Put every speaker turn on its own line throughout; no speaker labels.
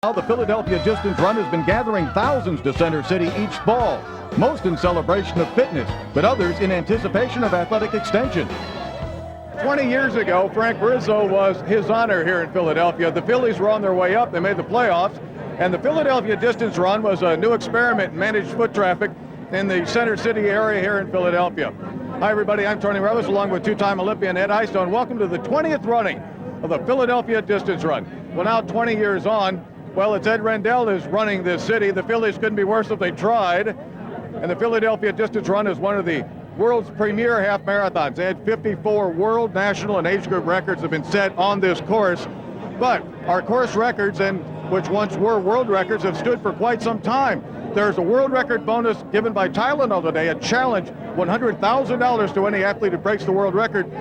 Now, the Philadelphia Distance Run has been gathering thousands to Center City each fall, most in celebration of fitness, but others in anticipation of athletic extension. 20 years ago, Frank Rizzo was his honor here in Philadelphia. The Phillies were on their way up. They made the playoffs, and the Philadelphia Distance Run was a new experiment in managed foot traffic in the Center City area here in Philadelphia. Hi, everybody. I'm Tony Revis, along with two-time Olympian Ed Eystone. Welcome to the 20th running of the Philadelphia Distance Run. Well, now 20 years on, well, it's Ed Rendell is running this city. The Phillies couldn't be worse if they tried. And the Philadelphia Distance Run is one of the world's premier half marathons. They had 54 world, national, and age group records have been set on this course. But our course records, and which once were world records, have stood for quite some time. There's a world record bonus given by Tylenol today, a challenge, $100,000 to any athlete who breaks the world record.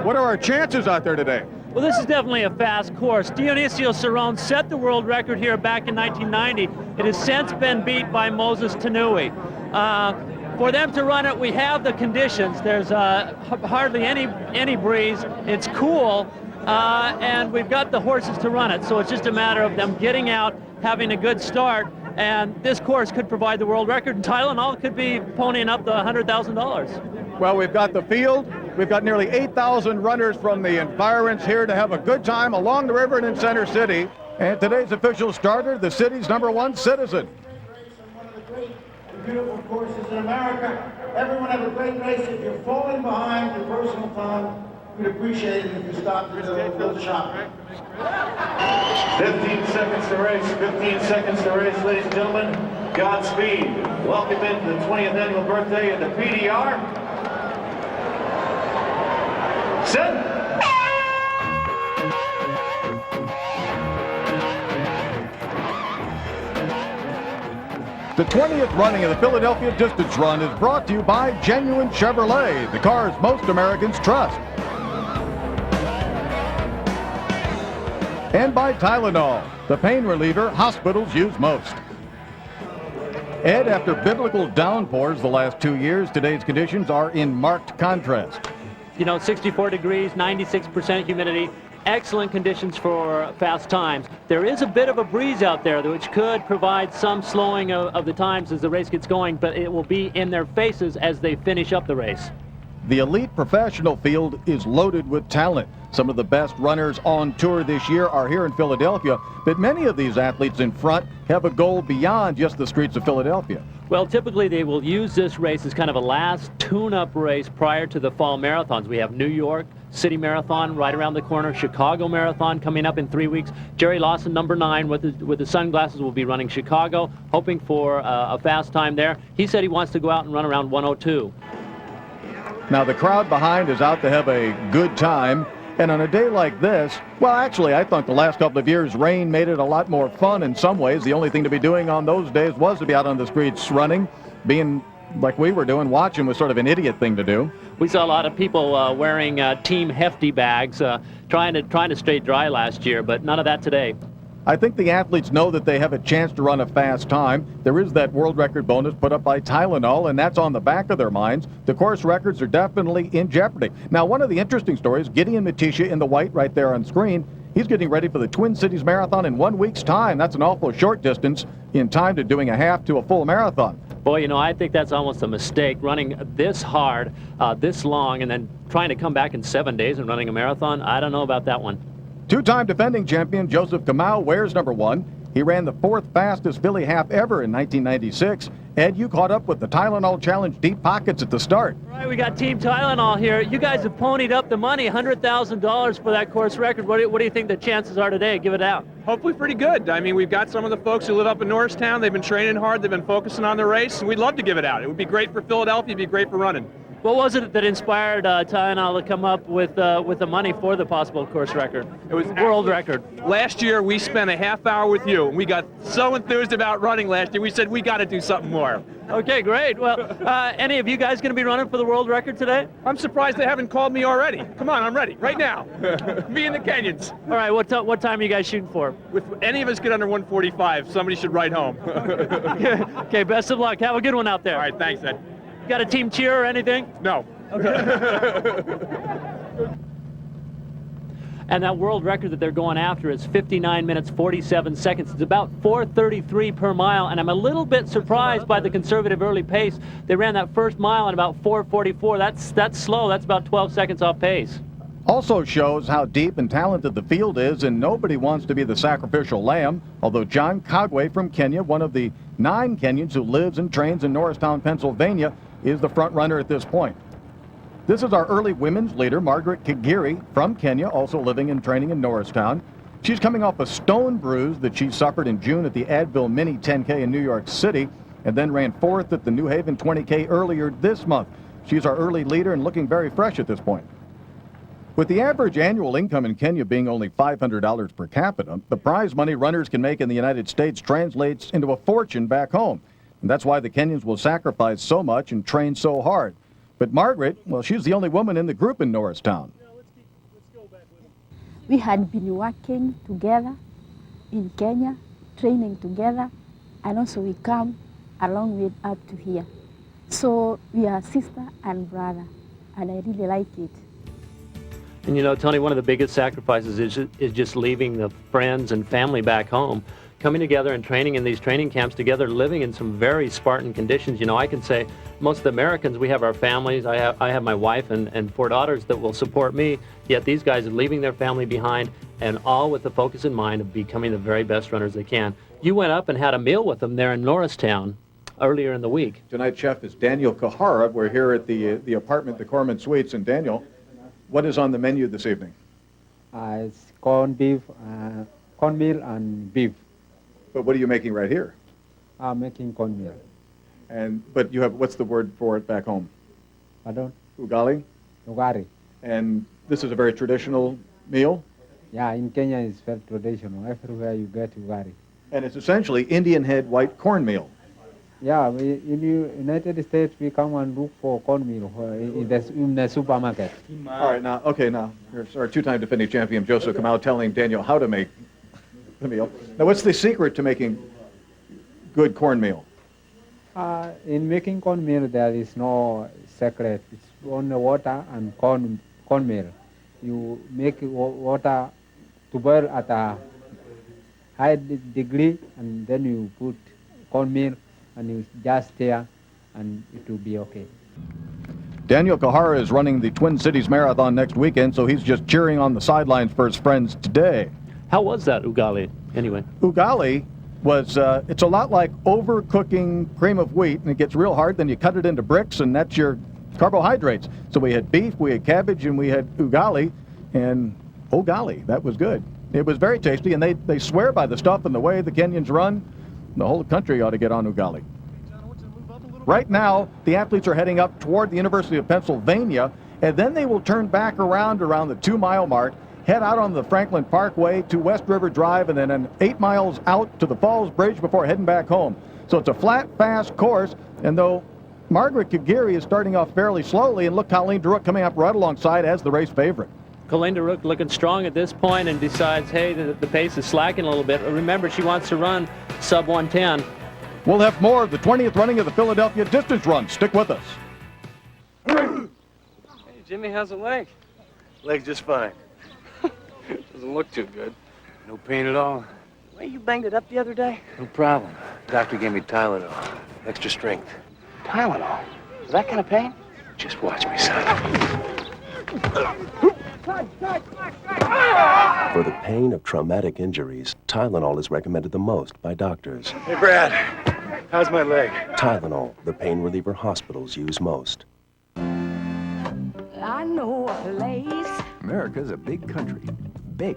What are our chances out there today?
Well, this is definitely a fast course. Dionisio Cerrone set the world record here back in 1990. It has since been beat by Moses Tanui. For them to run it, we have the conditions. There's hardly any breeze. It's cool, and we've got the horses to run it. So it's just a matter of them getting out, having a good start, and this course could provide the world record, and Tylenol could be ponying up the $100,000.
Well, we've got the field. We've got nearly 8,000 runners from the environs here to have a good time along the river and in Center City. And today's official starter, the city's #1 citizen.
One of the great, beautiful courses in America. Everyone have a great race. If you're falling behind your personal time, we'd appreciate it if you stopped to do a little shopping.
15 seconds to race, 15 seconds to race, ladies and gentlemen. Godspeed. Welcome into the 20th annual birthday of the PDR. Set.
The 20th running of the Philadelphia Distance Run is brought to you by Genuine Chevrolet, the cars most Americans trust. And by Tylenol, the pain reliever hospitals use most. Ed, after biblical downpours the last 2 years, today's conditions are in marked contrast.
You know, 64 degrees, 96% humidity, excellent conditions for fast times. There is a bit of a breeze out there, which could provide some slowing of the times as the race gets going, but it will be in their faces as they finish up the race.
The elite professional field is loaded with talent. Some of the best runners on tour this year are here in Philadelphia, but many of these athletes in front have a goal beyond just the streets of Philadelphia.
Well, typically they will use this race as kind of a last tune-up race prior to the fall marathons. We have New York City Marathon right around the corner, Chicago Marathon coming up in 3 weeks. Jerry Lawson, #9, with the sunglasses, will be running Chicago, hoping for a fast time there. He said he wants to go out and run around 1:02.
Now, the crowd behind is out to have a good time. And on a day like this, well, actually, I thought the last couple of years, rain made it a lot more fun in some ways. The only thing to be doing on those days was to be out on the streets running. Being like we were doing, watching was sort of an idiot thing to do.
We saw a lot of people wearing Team Hefty bags, trying to stay dry last year, but none of that today.
I think the athletes know that they have a chance to run a fast time. There is that world record bonus put up by Tylenol, and that's on the back of their minds. The course records are definitely in jeopardy. Now, one of the interesting stories, Gideon Mattisha in the white right there on screen, he's getting ready for the Twin Cities Marathon in 1 week's time. That's an awful short distance in time to doing a half to a full marathon.
Boy, you know, I think that's almost a mistake, running this hard, this long, and then trying to come back in 7 days and running a marathon. I don't know about that one.
Two-time defending champion Joseph Kamau wears #1. He ran the 4th fastest Philly half ever in 1996. Ed, you caught up with the Tylenol Challenge deep pockets at the start.
All right, we got Team Tylenol here. You guys have ponied up the money, $100,000 for that course record. What do you think the chances are today? Give it out.
Hopefully pretty good. I mean, we've got some of the folks who live up in Norristown. They've been training hard. They've been focusing on the race. We'd love to give it out. It would be great for Philadelphia. It'd be great for running.
What was it that inspired Tylenol to come up with the money for the possible course record?
It was
world record.
Last year, we spent a half hour with you, and we got so enthused about running last year, we said we got to do something more.
Okay, great. Well, any of you guys going to be running for the world record today?
I'm surprised they haven't called me already. Come on, I'm ready, right now. Me and the Kenyans.
All right, what time are you guys shooting for?
If any of us get under 145, somebody should write home.
Okay, best of luck. Have a good one out there.
All right, thanks, Ed.
Got a team cheer or anything?
No.
Okay. And that world record that they're going after is 59 minutes, 47 seconds. It's about 4:33 per mile, and I'm a little bit surprised by the conservative early pace. They ran that first mile in about 4:44. That's slow. That's about 12 seconds off pace.
Also shows how deep and talented the field is, and nobody wants to be the sacrificial lamb, although John Kagwe from Kenya, one of the 9 Kenyans who lives and trains in Norristown, Pennsylvania, is the front runner at this point. This is our early women's leader, Margaret Kigiri from Kenya, also living and training in Norristown. She's coming off a stone bruise that she suffered in June at the Advil Mini 10K in New York City, and then ran 4th at the New Haven 20K earlier this month. She's our early leader and looking very fresh at this point. With the average annual income in Kenya being only $500 per capita, the prize money runners can make in the United States translates into a fortune back home. And that's why the Kenyans will sacrifice so much and train so hard. But Margaret, well, she's the only woman in the group in Norristown.
We had been working together in Kenya, training together, and also we come along with up to here. So we are sister and brother, and I really like it.
And you know, Tony, one of the biggest sacrifices is just leaving the friends and family back home, coming together and training in these training camps together, living in some very Spartan conditions. You know, I can say most of the Americans, we have our families. I have my wife and 4 daughters that will support me, yet these guys are leaving their family behind, and all with the focus in mind of becoming the very best runners they can. You went up and had a meal with them there in Norristown earlier in the week.
Tonight's chef is Daniel Kahara. We're here at the apartment, the Corman Suites. And Daniel, what is on the menu this evening?
It's corned beef, cornmeal and beef.
But what are you making right here?
I'm making cornmeal.
But you have, what's the word for it back home?
Pardon?
Ugali?
Ugali.
And this is a very traditional meal?
Yeah, in Kenya it's very traditional. Everywhere you get ugali.
And it's essentially Indian head white cornmeal.
Yeah, in the United States we come and look for cornmeal in the supermarket.
All right, now, here's our 2-time defending champion, Joseph Kamau, telling Daniel how to make the meal. Now, what's the secret to making good cornmeal?
In making cornmeal, there is no secret. It's only water and cornmeal. You make water to boil at a high degree, and then you put cornmeal, and you just stir, and it will be okay.
Daniel Kahara is running the Twin Cities Marathon next weekend, so he's just cheering on the sidelines for his friends today.
How was that ugali, anyway?
Ugali was, it's a lot like overcooking cream of wheat, and it gets real hard, then you cut it into bricks, and that's your carbohydrates. So we had beef, we had cabbage, and we had ugali, and oh golly, that was good. It was very tasty, and they swear by the stuff and the way the Kenyans run. The whole country ought to get on ugali. Right now, the athletes are heading up toward the University of Pennsylvania, and then they will turn back around the 2-mile mark, head out on the Franklin Parkway to West River Drive, and then 8 miles out to the Falls Bridge before heading back home. So it's a flat, fast course, and though Margaret Kigiri is starting off fairly slowly, and look, Colleen Durouk coming up right alongside as the race favorite.
Colleen Durouk looking strong at this point and decides, hey, the pace is slacking a little bit. Remember, she wants to run sub 110.
We'll have more of the 20th running of the Philadelphia Distance Run. Stick with us.
Hey, Jimmy, how's the leg?
Leg's just fine.
Doesn't look too good. No pain at all.
Well, you banged it up the other day?
No problem.
Doctor gave me Tylenol. Extra strength.
Tylenol.
Is that kind of pain?
Just watch me, son.
For the pain of traumatic injuries, Tylenol is recommended the most by doctors.
Hey, Brad. How's my leg?
Tylenol, the pain reliever hospitals use most.
I know a place.
America's a big country. Big.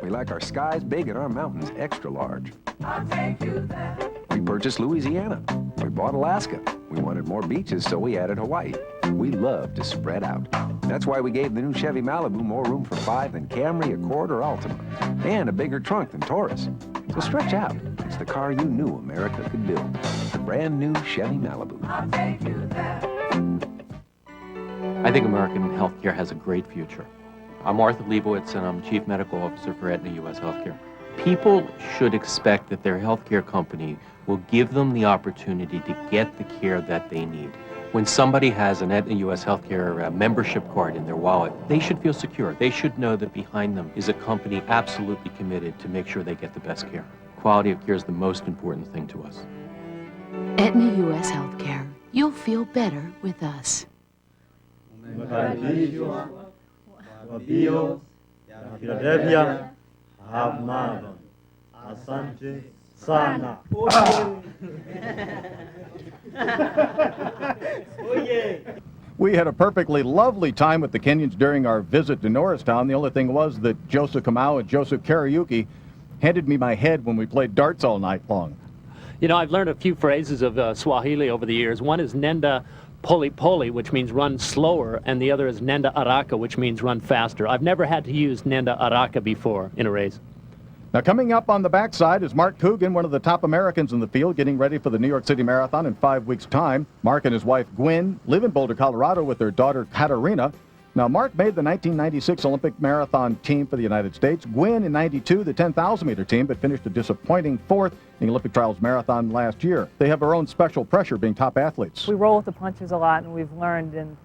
We like our skies big and our mountains extra large.
I'll take you there.
We purchased Louisiana. We bought Alaska. We wanted more beaches, so we added Hawaii. We love to spread out. That's why we gave the new Chevy Malibu more room for 5 than Camry, Accord, or Altima. And a bigger trunk than Taurus. So stretch out. It's the car you knew America could build. The brand new Chevy Malibu.
I'll take you there.
I think American healthcare has a great future. I'm Arthur Leibowitz, and I'm Chief Medical Officer for Aetna U.S. Healthcare. People should expect that their healthcare company will give them the opportunity to get the care that they need. When somebody has an Aetna U.S. Healthcare membership card in their wallet, they should feel secure. They should know that behind them is a company absolutely committed to make sure they get the best care. Quality of care is the most important thing to us.
Aetna U.S. Healthcare. You'll feel better with us.
Philadelphia, have Marvin. Asante sana.
We had a perfectly lovely time with the Kenyans during our visit to Norristown. The only thing was that Joseph Kamau and Joseph Kariuki handed me my head when we played darts all night long.
You know, I've learned a few phrases of Swahili over the years. One is nenda poli poli, which means run slower, and the other is nenda araka, which means run faster. I've never had to use nenda araka before in a race.
Now, coming up on the backside is Mark Coogan, one of the top Americans in the field, getting ready for the New York City Marathon in 5 weeks' time. Mark and his wife, Gwen, live in Boulder, Colorado with their daughter, Katarina. Now, Mark made the 1996 Olympic Marathon team for the United States. Gwen in 92, the 10,000-meter team, but finished a disappointing fourth in the Olympic Trials Marathon last year. They have their own special pressure being top athletes.
We roll with the punches a lot, and we've learned. And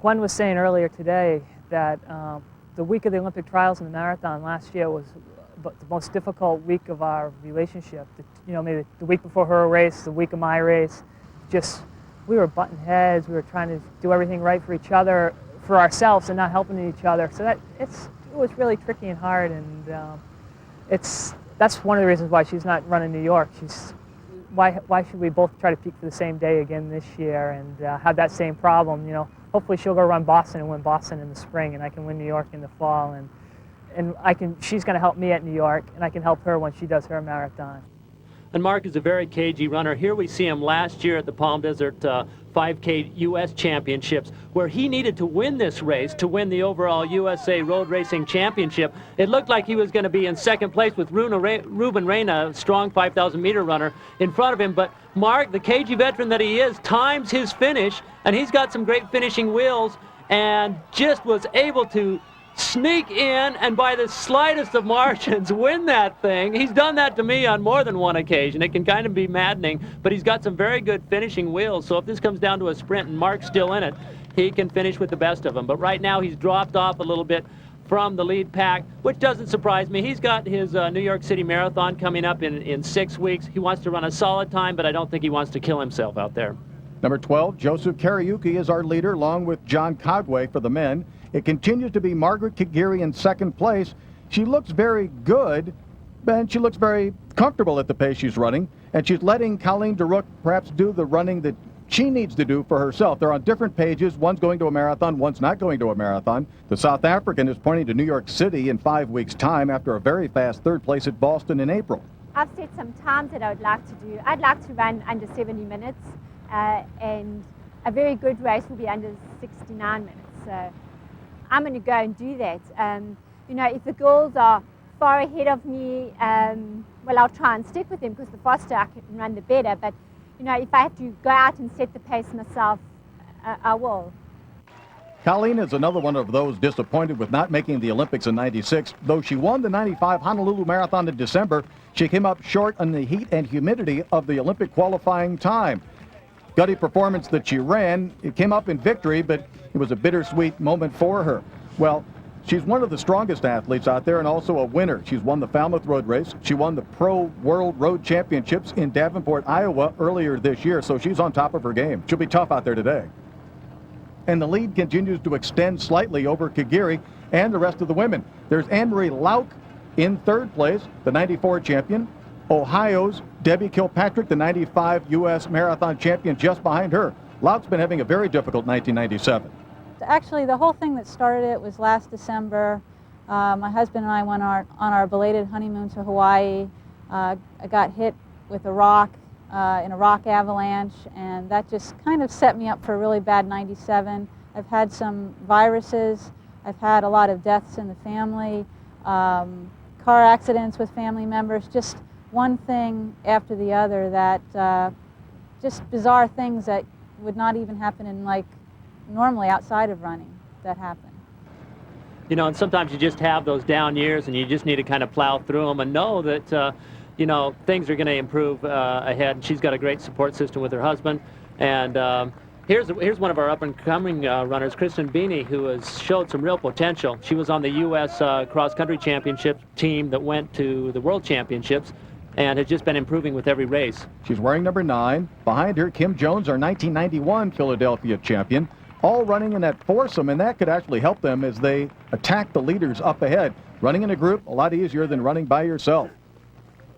Gwen was saying earlier today that the week of the Olympic trials and the marathon last year was the most difficult week of our relationship. You know, maybe the week before her race, the week of my race, just we were butting heads. We were trying to do everything right for each other, for ourselves, and not helping each other. So it was really tricky and hard. And that's one of the reasons why she's not running New York. Why should we both try to peak for the same day again this year and have that same problem? You know, hopefully she'll go run Boston and win Boston in the spring, and I can win New York in the fall, and she's going to help me at New York, and I can help her when she does her marathon.
And Mark is a very cagey runner. Here we see him last year at the Palm Desert 5K U.S. Championships, where he needed to win this race to win the overall USA Road Racing Championship. It looked like he was going to be in second place with Ruben Reyna, a strong 5,000-meter runner, in front of him. But Mark, the cagey veteran that he is, times his finish, and he's got some great finishing wheels, and just was able to sneak in and by the slightest of margins win that thing. He's done that to me on more than one occasion. It can kind of be maddening, but he's got some very good finishing wheels. So if this comes down to a sprint and Mark's still in it, he can finish with the best of them. But right now he's dropped off a little bit from the lead pack, which doesn't surprise me. He's got his New York City Marathon coming up in 6 weeks. He wants to run a solid time, but I don't think he wants to kill himself out there.
Number 12, Joseph Kariuki is our leader, along with John Cogway for the men. It continues to be Margaret Kagiri in second place. She looks very good, and she looks very comfortable at the pace she's running, and she's letting Colleen DeRook perhaps do the running that she needs to do for herself. They're on different pages. One's going to a marathon, one's not going to a marathon. The South African is pointing to New York City in 5 weeks' time after a very fast third place at Boston in April.
I've set some times that I would like to do. I'd like to run under 70 minutes, and a very good race will be under 69 minutes. So I'm going to go and do that. You know, if the girls are far ahead of me, well, I'll try and stick with them because the faster I can run, the better. But, you know, if I have to go out and set the pace myself, I will.
Colleen is another one of those disappointed with not making the Olympics in '96. Though she won the '95 Honolulu Marathon in December, she came up short on the heat and humidity of the Olympic qualifying time. Gutty performance that she ran, it came up in victory, but it was a bittersweet moment for her. Well, she's one of the strongest athletes out there and also a winner. She's won the Falmouth Road Race. She won the Pro World Road Championships in Davenport, Iowa earlier this year, so she's on top of her game. She'll be tough out there today. And the lead continues to extend slightly over Kagiri and the rest of the women. There's Anne-Marie Lauk in third place, the '94 champion. Ohio's Debbie Kilpatrick, the '95 U.S. Marathon champion, just behind her. Lauk's been having a very difficult 1997.
Actually, the whole thing that started it was last December. My husband and I went on our belated honeymoon to Hawaii. I got hit with a rock in a rock avalanche, and that just kind of set me up for a really bad '97. I've had some viruses. I've had a lot of deaths in the family, car accidents with family members, just one thing after the other that just bizarre things that would not even happen in like normally outside of running that happen.
You know, and sometimes you just have those down years and you just need to kind of plow through them and know that, you know, things are going to improve ahead. And she's got a great support system with her husband. And here's one of our up-and-coming runners, Kristen Beanie, who has showed some real potential. She was on the U.S. cross-country championship team that went to the World Championships and has just been improving with every race.
She's wearing number 9. Behind her, Kim Jones, our 1991 Philadelphia champion, all running in that foursome, and that could actually help them as they attack the leaders up ahead. Running in a group, a lot easier than running by yourself.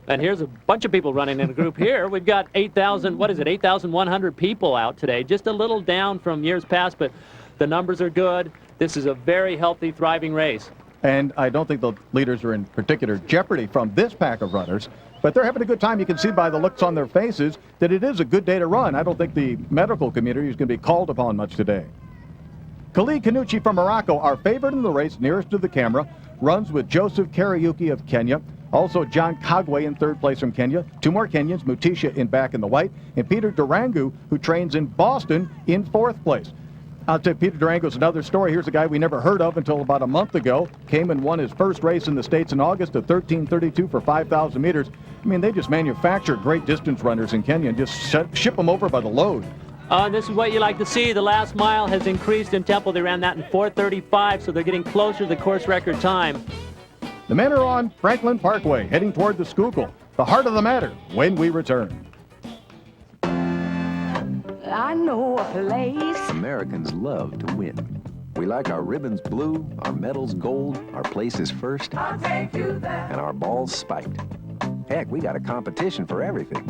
And here's a bunch of people running in a group here. We've got 8,100 people out today, just a little down from years past, but the numbers are good. This is a very healthy, thriving race.
And I don't think the leaders are in particular jeopardy from this pack of runners, but they're having a good time. You can see by the looks on their faces that it is a good day to run. I don't think the medical community is going to be called upon much today. Khalid Kanuchi from Morocco, our favorite in the race, nearest to the camera, runs with Joseph Kariuki of Kenya. Also, John Kagwe in third place from Kenya. 2 more Kenyans, Mutisha in back in the white, and Peter Durangu, who trains in Boston, in 4th place. I'll tell you, Peter Durango's another story. Here's a guy we never heard of until about a month ago. Came and won his first race in the States in August at 13:32 for 5,000 meters. I mean, they just manufacture great distance runners in Kenya and just ship them over by the load.
This is what you like to see. The last mile has increased in tempo. They ran that in 4:35, so they're getting closer to the course record time.
The men are on Franklin Parkway, heading toward the Schuylkill. The heart of the matter when we return.
I know a place.
Americans love to win. We like our ribbons blue, our medals gold, our places first,
I'll take you there.
and our balls spiked. Heck, we got a competition for everything.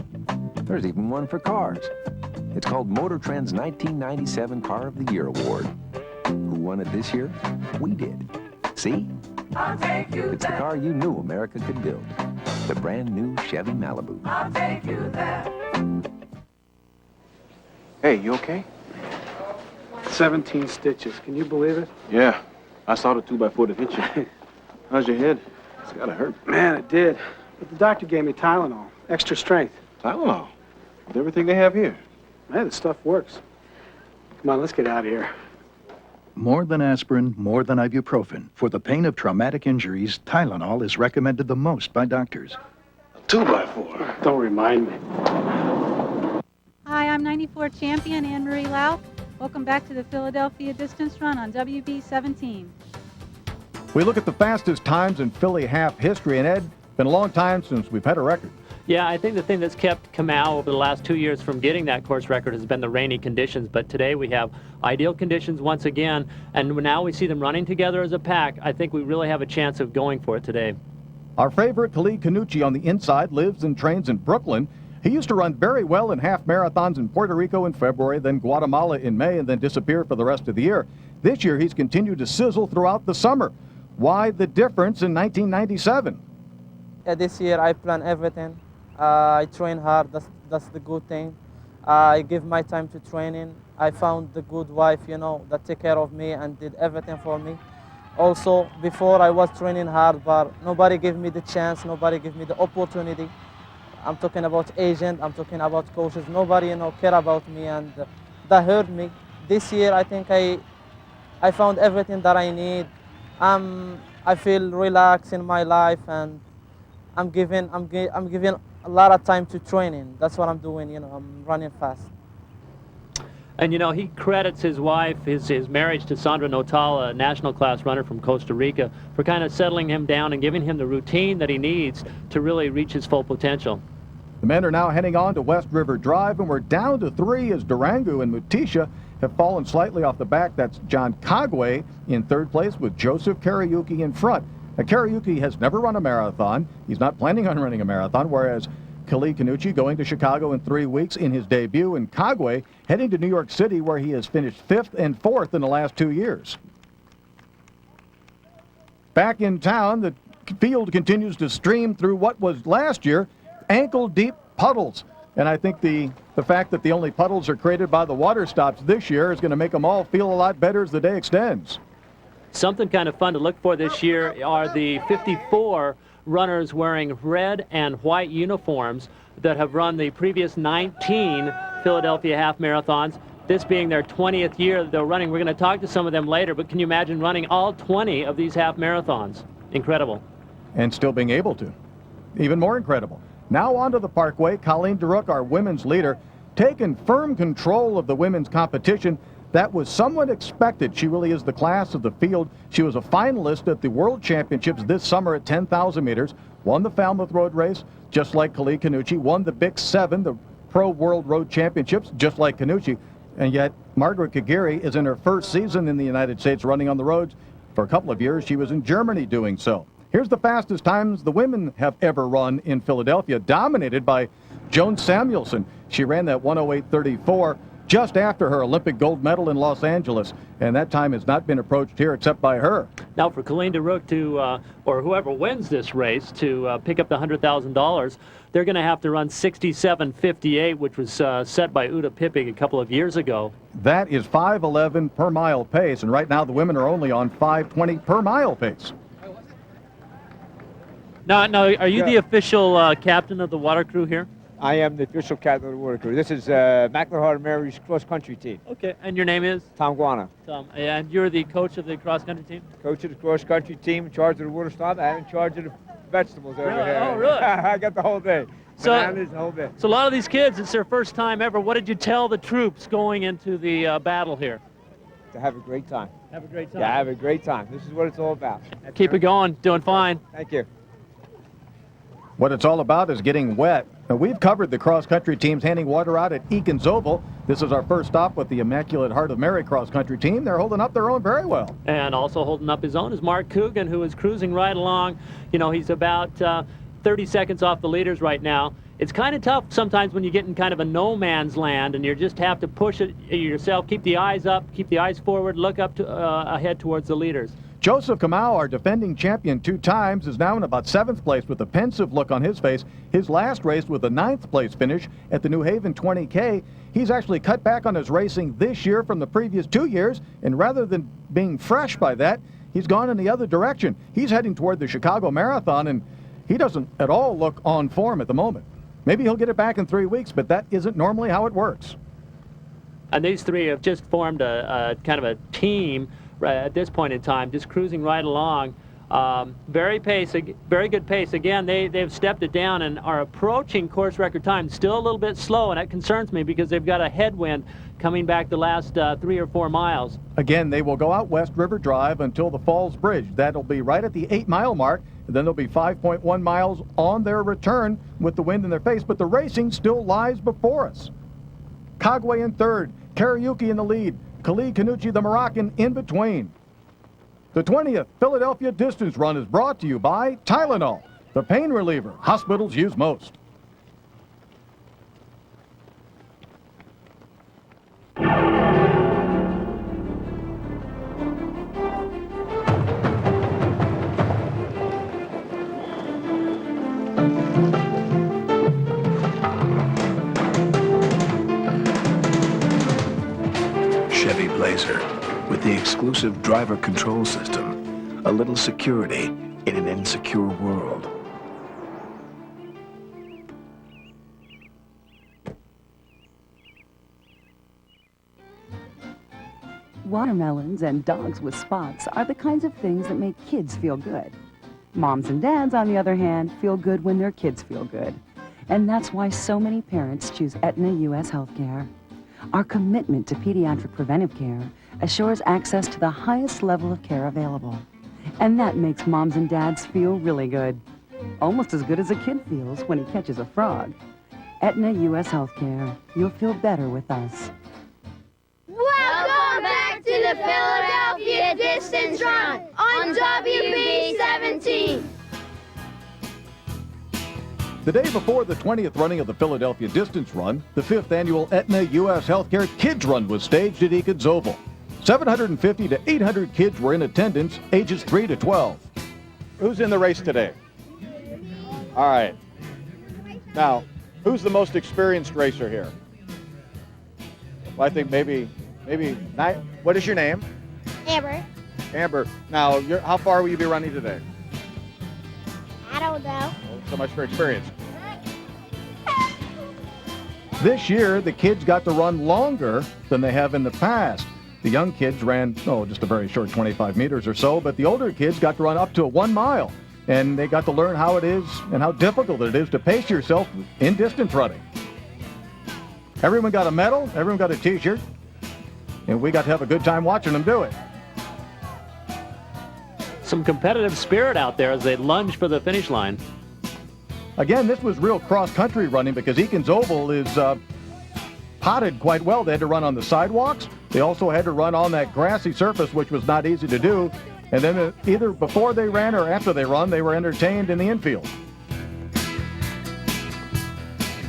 There's even one for cars. It's called Motor Trend's 1997 Car of the Year Award. Who won it this year? We did. See?
I'll take you
It's the
there.
car you knew America could build. The brand new Chevy Malibu.
I'll take you there.
Hey, you okay?
17 stitches. Can you believe it?
Yeah. I saw the 2x4 that hit you. How's your head? It's gotta hurt.
Man, it did. But the doctor gave me Tylenol. Extra strength.
Tylenol. With everything they have here.
Man, the stuff works. Come on, let's get out of here.
More than aspirin, more than ibuprofen. For the pain of traumatic injuries, Tylenol is recommended the most by doctors.
2x4.
Don't remind me.
Hi, I'm 94 champion Anne-Marie Lau. Welcome back to the Philadelphia Distance Run on WB17.
We look at the fastest times in Philly half history, and Ed, been a long time since we've had a record.
Yeah, I think the thing that's kept Kamau over the last 2 years from getting that course record has been the rainy conditions. But today we have ideal conditions once again, and now we see them running together as a pack. I think we really have a chance of going for it today.
Our favorite, Khalid Kanuchi, on the inside, lives and trains in Brooklyn. He used to run very well in half marathons in Puerto Rico in February, then Guatemala in May, and then disappear for the rest of the year. This year, he's continued to sizzle throughout the summer. Why the difference in 1997?
This year, I plan everything. I train hard. That's the good thing. I give my time to training. I found the good wife, you know, that take care of me and did everything for me. Also, before I was training hard, but nobody gave me the chance. Nobody gave me the opportunity. I'm talking about agent. I'm talking about coaches. Nobody, you know, care about me, and that hurt me. This year, I think I found everything that I need. I feel relaxed in my life, and I'm giving a lot of time to training. That's what I'm doing, you know, I'm running fast.
And you know, he credits his wife, his marriage to Sandra Notala, a national class runner from Costa Rica, for kind of settling him down and giving him the routine that he needs to really reach his full potential.
The men are now heading on to West River Drive, and we're down to 3 as Durangu and Mutisha have fallen slightly off the back. That's John Kagwe in 3rd place with Joseph Kariuki in front. Now, Kariuki has never run a marathon. He's not planning on running a marathon, whereas Khalid Kanuchi going to Chicago in 3 weeks in his debut, and Kagwe heading to New York City, where he has finished 5th and 4th in the last 2 years. Back in town, the field continues to stream through what was last year ankle-deep puddles. And I think the fact that the only puddles are created by the water stops this year is going to make them all feel a lot better as the day extends.
Something kind of fun to look for this year are the 54 runners wearing red and white uniforms that have run the previous 19 Philadelphia half marathons, this being their 20th year that they're running. We're going to talk to some of them later, but can you imagine running all 20 of these half marathons? Incredible.
And still being able to. Even more incredible. Now onto the Parkway, Colleen Duruk, our women's leader. taken firm control of the women's competition. That was somewhat expected. She really is the class of the field. She was a finalist at the World Championships this summer at 10,000 meters, won the Falmouth Road Race, just like Kali Kanuchi, won the Big 7, the Pro World Road Championships, just like Kanuchi. And yet, Margaret Kagiri is in her first season in the United States running on the roads. For a couple of years, she was in Germany doing so. Here's the fastest times the women have ever run in Philadelphia, dominated by Joan Samuelson. She ran that 1:08:34 just after her Olympic gold medal in Los Angeles, and that time has not been approached here except by her.
Now for Colleen DeRook to, or whoever wins this race, to pick up the $100,000, they're going to have to run 67:58, which was set by Uta Pippig a couple of years ago.
That is 5:11 per mile pace, and right now the women are only on 5:20 per mile pace.
Now, are you the official captain of the water crew here?
I am the official captain of the water crew. This is McLehart Mary's cross-country team.
Okay, and your name is?
Tom Guana.
Tom, and you're the coach of the cross-country team?
Coach of the cross-country team, in charge of the water stop, and in charge of the vegetables over here.
Oh, really?
I got the whole day. Bananas, the whole day.
So a lot of these kids, it's their first time ever. What did you tell the troops going into the battle here?
To have a great time.
Have a great time.
Yeah, have a great time. This is what it's all about.
Keep it going. Doing fine.
Thank you.
What it's all about is getting wet. Now, we've covered the cross-country teams handing water out at Eakins Oval. This is our first stop with the Immaculate Heart of Mary cross-country team. They're holding up their own very well.
And also holding up his own is Mark Coogan, who is cruising right along. You know, he's about 30 seconds off the leaders right now. It's kind of tough sometimes when you get in kind of a no man's land and you just have to push it yourself. Keep the eyes up, keep the eyes forward, look up to ahead towards the leaders.
Joseph Kamau, our defending champion 2 times, is now in about 7th place with a pensive look on his face. His last race with a 9th place finish at the New Haven 20K. He's actually cut back on his racing this year from the previous 2 years, and rather than being fresh by that, he's gone in the other direction. He's heading toward the Chicago Marathon, and he doesn't at all look on form at the moment. Maybe he'll get it back in 3 weeks, but that isn't normally how it works.
And these three have just formed a kind of a team at this point in time, just cruising right along. Very good pace. Again, they've stepped it down and are approaching course record time. Still a little bit slow, and that concerns me because they've got a headwind coming back the last 3 or 4 miles.
Again, they will go out West River Drive until the Falls Bridge. That'll be right at the 8-mile mark. And then there'll be 5.1 miles on their return with the wind in their face, but the racing still lies before us. Kagwe in 3rd, Kariuki in the lead, Kali Kanuchi, the Moroccan, in between. The 20th Philadelphia Distance Run is brought to you by Tylenol, the pain reliever hospitals use most.
Chevy Blazer with the exclusive driver control system. A little security in an insecure world.
Watermelons and dogs with spots are the kinds of things that make kids feel good. Moms and dads, on the other hand, feel good when their kids feel good. And that's why so many parents choose Aetna U.S. Healthcare. Our commitment to pediatric preventive care assures access to the highest level of care available. And that makes moms and dads feel really good. Almost as good as a kid feels when he catches a frog. Aetna U.S. Healthcare. You'll feel better with us.
Welcome back to the Philadelphia Distance Run on WB17.
The day before the 20th running of the Philadelphia Distance Run, the 5th annual Aetna U.S. Healthcare Kids Run was staged at Eakins Oval. 750 to 800 kids were in attendance, ages 3 to 12. Who's in the race today? All right. Now, who's the most experienced racer here? Well, I think maybe, what is your name?
Amber.
Amber. Now, how far will you be running today?
I don't know.
So much for experience. This year, the kids got to run longer than they have in the past. The young kids ran, just a very short 25 meters or so, but the older kids got to run up to 1 mile. And they got to learn how it is and how difficult it is to pace yourself in distance running. Everyone got a medal, everyone got a t-shirt, and we got to have a good time watching them do it.
Some competitive spirit out there as they lunge for the finish line.
Again, this was real cross-country running because Eakins Oval is potted quite well. They had to run on the sidewalks. They also had to run on that grassy surface, which was not easy to do. And then either before they ran or after they run, they were entertained in the infield.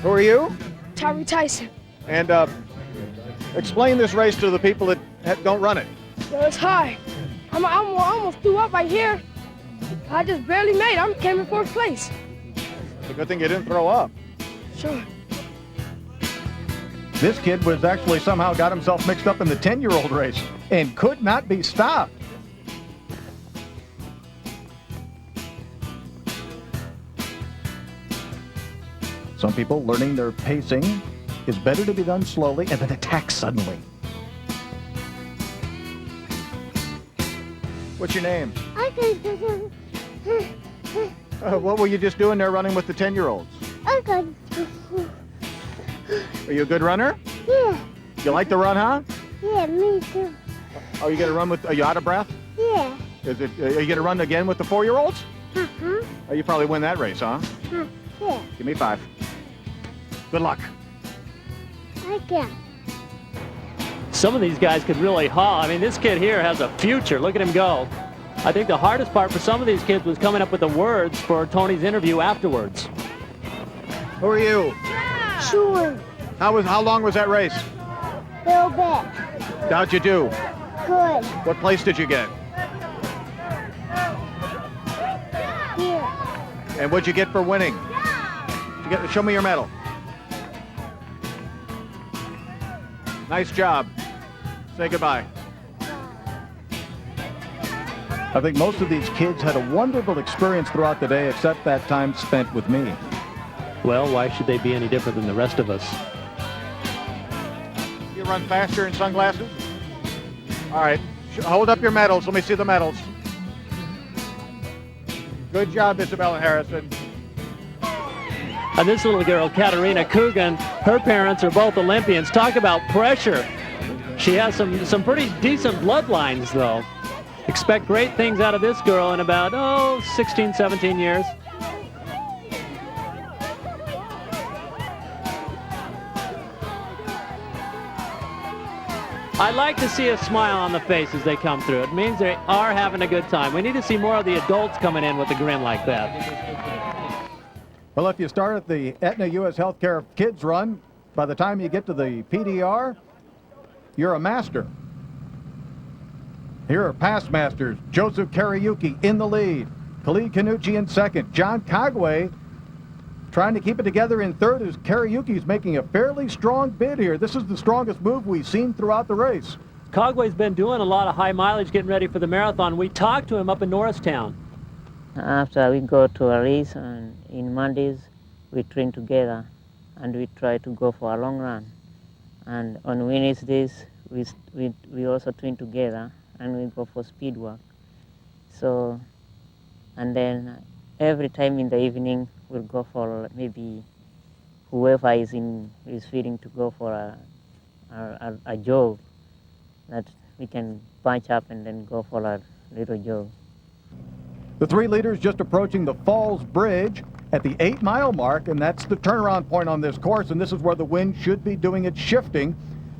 Who are you?
Tyree Tyson.
And explain this race to the people that don't run it.
Yo, it's hard. I almost threw up right here. I just barely made it. I came in 4th place.
It's a good thing you didn't throw up.
Sure.
This kid was actually somehow got himself mixed up in the 10-year-old race and could not be stopped. Some people learning their pacing is better to be done slowly and then attack suddenly. What's your name? What were you just doing there running with the 10-year-olds? Are you a good runner?
Yeah.
You like to run, huh?
Yeah, me too.
Are you going to run with, are you out of breath?
Yeah.
Are you going to run again with the 4-year-olds?
Uh-huh.
Oh, you probably win that race, huh?
Yeah.
Give me 5. Good luck.
I can.
Some of these guys could really haul. I mean, this kid here has a future. Look at him go. I think the hardest part for some of these kids was coming up with the words for Tony's interview afterwards.
Who are you?
Sure.
How long was that race?
Little bit.
How'd you do?
Good.
What place did you get?
Here.
And what'd you get for winning? Show me your medal. Nice job. Say goodbye. I think most of these kids had a wonderful experience throughout the day, except that time spent with me.
Well, why should they be any different than the rest of us?
You run faster in sunglasses? All right. Hold up your medals. Let me see the medals. Good job, Isabella Harrison.
And this little girl, Katerina Coogan, her parents are both Olympians. Talk about pressure. She has some pretty decent bloodlines, though. Expect great things out of this girl in about, 16, 17 years. I like to see a smile on the face as they come through. It means they are having a good time. We need to see more of the adults coming in with a grin like that.
Well, if you start at the Aetna U.S. Healthcare Kids Run, by the time you get to the PDR, you're a master. Here are past masters. Joseph Kariuki in the lead. Khalid Kanuchi in second. John Kagwe trying to keep it together in third as Kariuki's making a fairly strong bid here. This is the strongest move we've seen throughout the race.
Kagwe's been doing a lot of high mileage getting ready for the marathon. We talked to him up in Norristown.
After we go to a race and in Mondays, we train together and we try to go for a long run. And on Wednesdays, we also train together and we go for speed work. So, and then every time in the evening, we'll go for maybe whoever is feeling to go for a jog that we can bunch up and then go for a little jog.
The three leaders just approaching the Falls Bridge at the 8-mile mark, and that's the turnaround point on this course, and this is where the wind should be doing its shifting.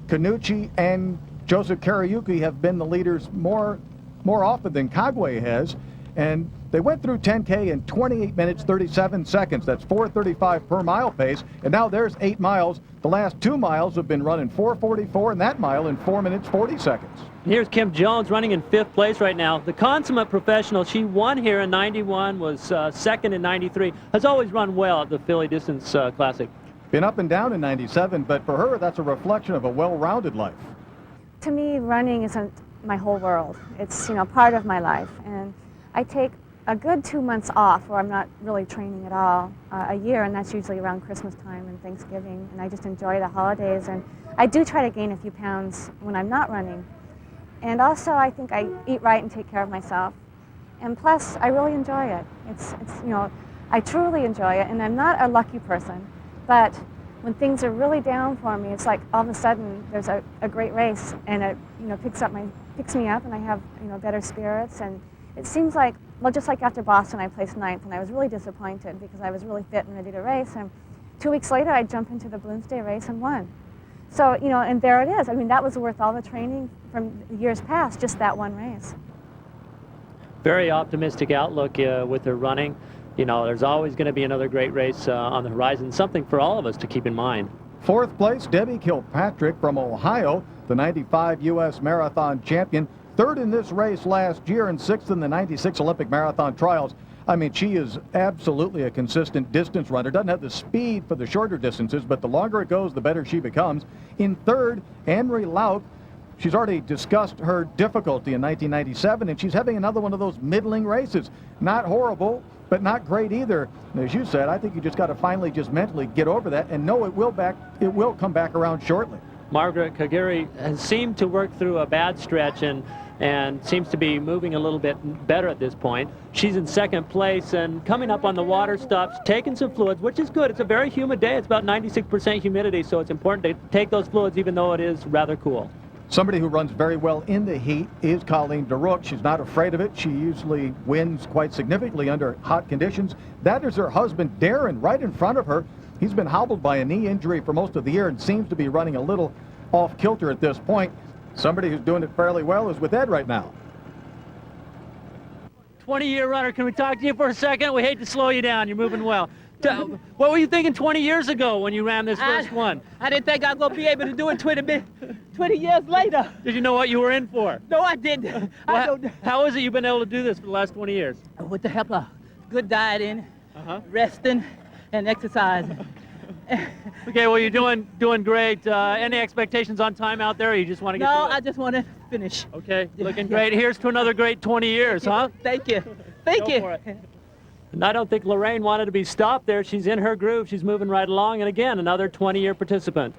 Kanuchi and Joseph Kariuki have been the leaders more often than Kagwe has, and they went through 10K in 28 minutes, 37 seconds. That's 4:35 per mile pace, and now there's 8 miles. The last 2 miles have been run in 4:44, and that mile in 4 minutes, 40 seconds.
Here's Kim Jones running in 5th place right now. The consummate professional. She won here in 91, was second in 93. Has always run well at the Philly Distance Classic.
Been up and down in 97, but for her, that's a reflection of a well-rounded life.
To me, running isn't my whole world. It's, part of my life. And I take a good 2 months off where I'm not really training at all a year, and that's usually around Christmas time and Thanksgiving, and I just enjoy the holidays. And I do try to gain a few pounds when I'm not running. And also, I think I eat right and take care of myself. And plus, I really enjoy it. It's I truly enjoy it, and I'm not a lucky person, but when things are really down for me, it's like all of a sudden there's a great race, and it picks me up, and I have better spirits. And it seems like, well, just like after Boston, I placed 9th, and I was really disappointed because I was really fit and ready to race. And 2 weeks later, I jumped into the Bloomsday race and won. So, and there it is. I mean, that was worth all the training from years past, just that one race.
Very optimistic outlook with her running. There's always going to be another great race on the horizon, something for all of us to keep in mind.
4th place, Debbie Kilpatrick from Ohio, the 95 U.S. Marathon champion. 3rd in this race last year and 6th in the 96 Olympic Marathon Trials. I mean, she is absolutely a consistent distance runner. Doesn't have the speed for the shorter distances, but the longer it goes, the better she becomes. In 3rd, Henry Laut. She's already discussed her difficulty in 1997, and she's having another one of those middling races. Not horrible, but not great either. And as you said, I think you just got to finally just mentally get over that and know it will come back around shortly.
Margaret Kagiri has seemed to work through a bad stretch and seems to be moving a little bit better at this point. She's in 2nd place and coming up on the water stops, taking some fluids, which is good. It's a very humid day. It's about 96% humidity, so it's important to take those fluids even though it is rather cool.
Somebody who runs very well in the heat is Colleen DeRook. She's not afraid of it. She usually wins quite significantly under hot conditions. That is her husband, Darren, right in front of her. He's been hobbled by a knee injury for most of the year and seems to be running a little off kilter at this point. Somebody who's doing it fairly well is with Ed right now.
20-year runner, can we talk to you for a second? We hate to slow you down. You're moving well. What were you thinking 20 years ago when you ran this first one?
I didn't think I was going to be able to do it 20 years later.
Did you know what you were in for?
No, I didn't.
How is it you've been able to do this for the last 20 years?
With the help of good dieting, resting, and exercising.
Okay, well, you're doing great. Any expectations on time out there, or you just want to get
No, I just want to finish.
Okay, looking great. Here's to another great 20 years, huh?
Thank you. Thank you.
And I don't think Lorraine wanted to be stopped there. She's in her groove. She's moving right along. And again, another 20-year participant.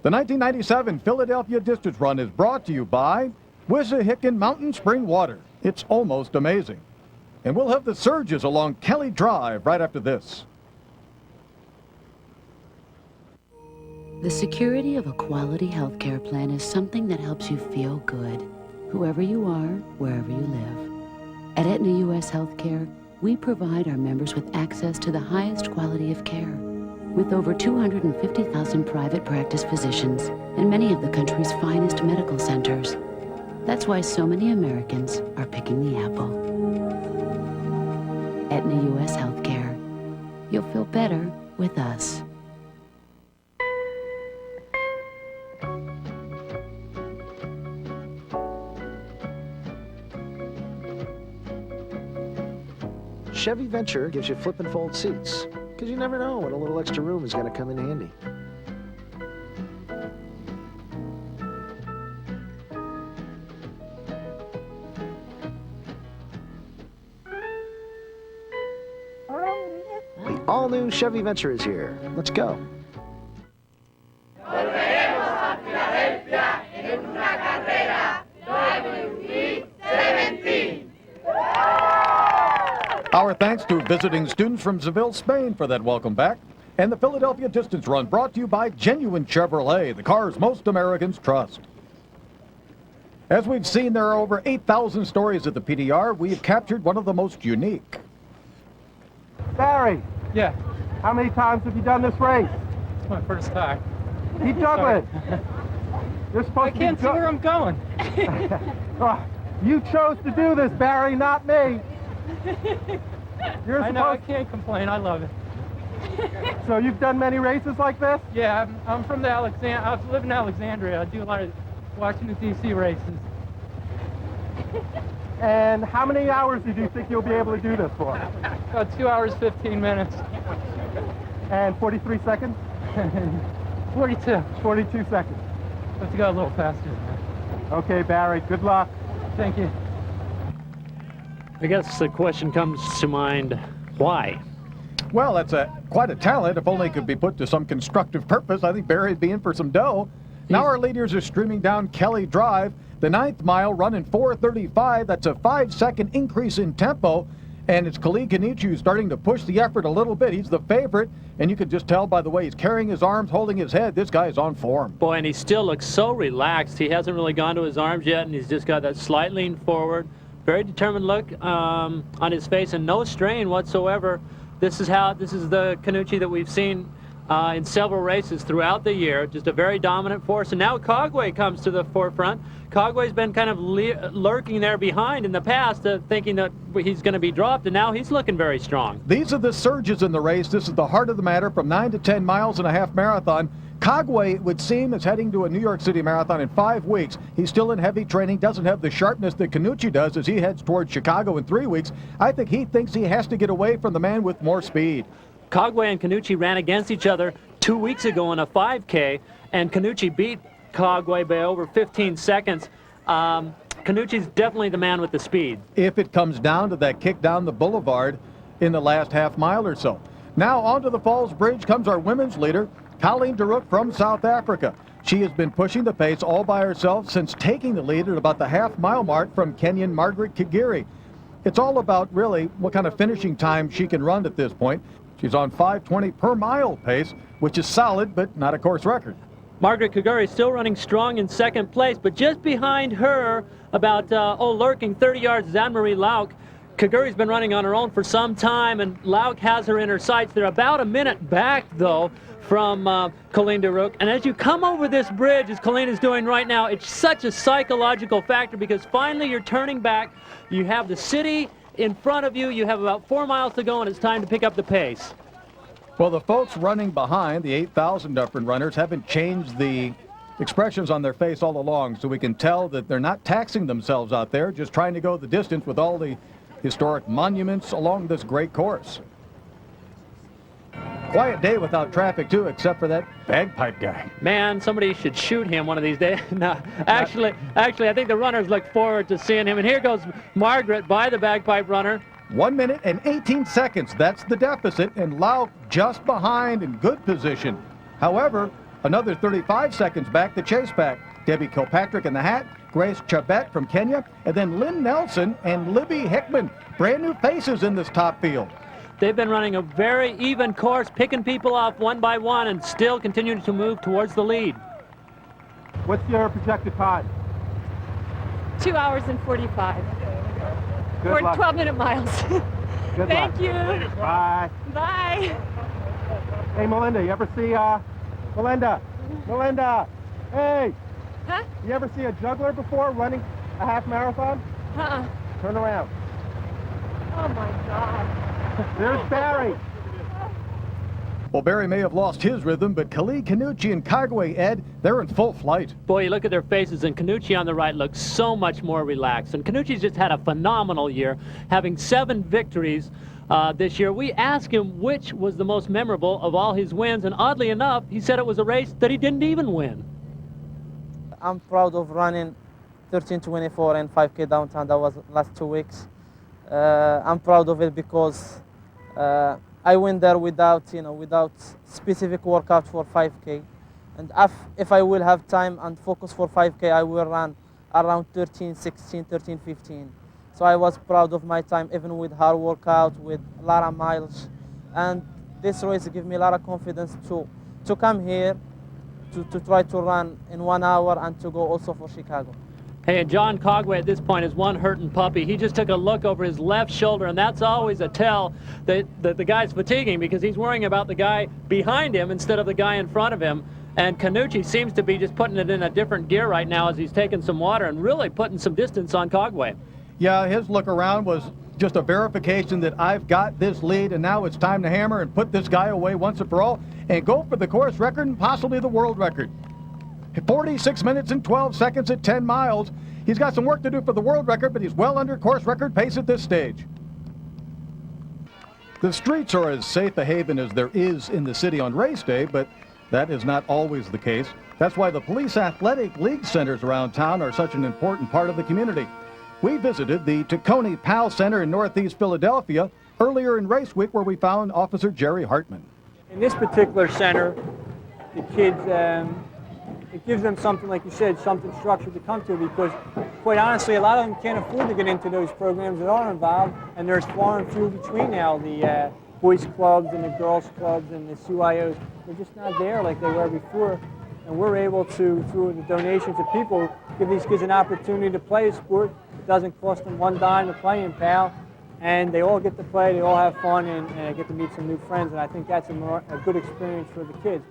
The 1997 Philadelphia Distance Run is brought to you by Wissahickon Mountain Spring Water. It's almost amazing. And we'll have the surges along Kelly Drive right after this.
The security of a quality health care plan is something that helps you feel good, whoever you are, wherever you live. At Aetna U.S. Healthcare, we provide our members with access to the highest quality of care. With over 250,000 private practice physicians and many of the country's finest medical centers. That's why so many Americans are picking the apple. Aetna U.S. Healthcare. You'll feel better with us.
Chevy Venture gives you flip and fold seats, because you never know when a little extra room is going to come in handy. The all-new Chevy Venture is here. Let's go.
Our thanks to visiting students from Seville, Spain for that welcome back. And the Philadelphia Distance Run brought to you by Genuine Chevrolet, the cars most Americans trust. As we've seen, there are over 8,000 stories at the PDR. We've captured one of the most unique.
Barry.
Yeah.
How many times have you done this race?
It's my first time.
Keep juggling. You're supposed
I can't see where I'm going.
You chose to do this, Barry, not me.
I know, I can't complain. I love it.
So you've done many races like this?
Yeah, I'm from the I live in Alexandria. I do a lot of Washington, D.C. races.
And how many hours do you think you'll be able to do this for?
About 2 hours, 15 minutes.
And 43 seconds?
42.
42 seconds.
Let's go a little faster than that.
Okay, Barry, good luck.
Thank you.
I guess the question comes to mind, why?
Well, that's quite a talent. If only it could be put to some constructive purpose, I think Barry would be in for some dough. Now our leaders are streaming down Kelly Drive. The 9th mile run in 4:35. That's a 5-second increase in tempo. And it's Khalid Kenichi who's starting to push the effort a little bit. He's the favorite, and you can just tell by the way he's carrying his arms, holding his head. This guy is on form.
Boy, and he still looks so relaxed. He hasn't really gone to his arms yet, and he's just got that slight lean forward. Very determined look on his face, and no strain whatsoever. This is the Kenichi that we've seen in several races throughout the year. Just a very dominant force. And now Kagwe comes to the forefront. Kagwe's been kind of lurking there behind in the past, thinking that he's going to be dropped, and now he's looking very strong.
These are the surges in the race. This is the heart of the matter from 9 to 10 miles and a half marathon. Kagwe, it would seem, is heading to a New York City Marathon in 5 weeks. He's still in heavy training, doesn't have the sharpness that Kenichi does as he heads towards Chicago in 3 weeks. I think he thinks he has to get away from the man with more speed.
Kagwe and Kenichi ran against each other 2 weeks ago in a 5K, and Kenichi beat Kagwe by over 15 seconds. Kenichi's definitely the man with the speed.
If it comes down to that kick down the boulevard in the last half mile or so. Now onto the Falls Bridge comes our women's leader, Colleen Daruk from South Africa. She has been pushing the pace all by herself since taking the lead at about the half-mile mark from Kenyan Margaret Kigiri. It's all about really what kind of finishing time she can run at this point. She's on 5:20 per mile pace, which is solid, but not a course record.
Margaret Kigiri is still running strong in second place, but just behind her, about lurking 30 yards, is Anne-Marie Lauk. Kigiri's been running on her own for some time, and Lauk has her in her sights. They're about a minute back, though, from Colleen Daruk. And as you come over this bridge, as Colleen is doing right now, it's such a psychological factor because finally you're turning back. You have the city in front of you. You have about 4 miles to go, and it's time to pick up the pace.
Well, the folks running behind, the 8,000 Dufferin runners, haven't changed the expressions on their face all along, so we can tell that they're not taxing themselves out there, just trying to go the distance with all the historic monuments along this great course. Quiet day without traffic, too, except for that bagpipe guy.
Man, somebody should shoot him one of these days. No, actually, I think the runners look forward to seeing him. And here goes Margaret by the bagpipe runner.
1 minute and 18 seconds, that's the deficit, and Lauk just behind in good position. However, another 35 seconds back to chase back. Debbie Kilpatrick in the hat, Grace Chabet from Kenya, and then Lynn Nelson and Libby Hickman. Brand new faces in this top field.
They've been running a very even course, picking people off one by one and still continuing to move towards the lead.
What's your projected time?
2 hours and 45.
Good
For
luck.
12-minute miles.
Good
Thank
luck.
you.
Bye.
Bye.
Hey, Melinda, you ever see, Melinda, hey.
Huh?
You ever see a juggler before running a half marathon?
Uh-uh.
Turn around.
Oh, my God.
There's Barry.
Well, Barry may have lost his rhythm, but Khalid Kenichi and Kagwe, Ed, they're in full flight.
Boy, you look at their faces, and Kenichi on the right looks so much more relaxed. And Kenichi's just had a phenomenal year, having 7 victories this year. We asked him which was the most memorable of all his wins, and oddly enough, he said it was a race that he didn't even win.
I'm proud of running 13:24 and 5K downtown. That was last 2 weeks. I'm proud of it because I went there without specific workout for 5K. And if I will have time and focus for 5K, I will run around 13:16, 13:15. So I was proud of my time, even with hard workout, with a lot of miles. And this race gave me a lot of confidence to come here, to try to run in 1 hour and to go also for Chicago.
Hey, and John Kagwe at this point is one hurting puppy. He just took a look over his left shoulder, and that's always a tell that the guy's fatiguing because he's worrying about the guy behind him instead of the guy in front of him. And Kenichi seems to be just putting it in a different gear right now as he's taking some water and really putting some distance on Kagwe.
Yeah, his look around was just a verification that I've got this lead, and now it's time to hammer and put this guy away once and for all and go for the course record and possibly the world record. 46 minutes and 12 seconds at 10 miles. He's got some work to do for the world record, but he's well under course record pace at this stage. The streets are as safe a haven as there is in the city on race day, but that is not always the case. That's why the police athletic league centers around town are such an important part of the community. We visited the Tacony PAL Center in Northeast Philadelphia earlier in race week, where we found Officer Jerry Hartman.
In this particular center, the kids, it gives them something, like you said, something structured to come to, because
quite honestly, a lot of them can't afford to get into those programs that are involved, and there's far and few between now. The boys clubs and the girls clubs and the CYOs, they're just not there like they were before. And we're able to, through the donations of people, give these kids an opportunity to play a sport. It doesn't cost them one dime to play in PAL, and they all get to play, they all have fun, and get to meet some new friends, and I think that's a good experience for the kids.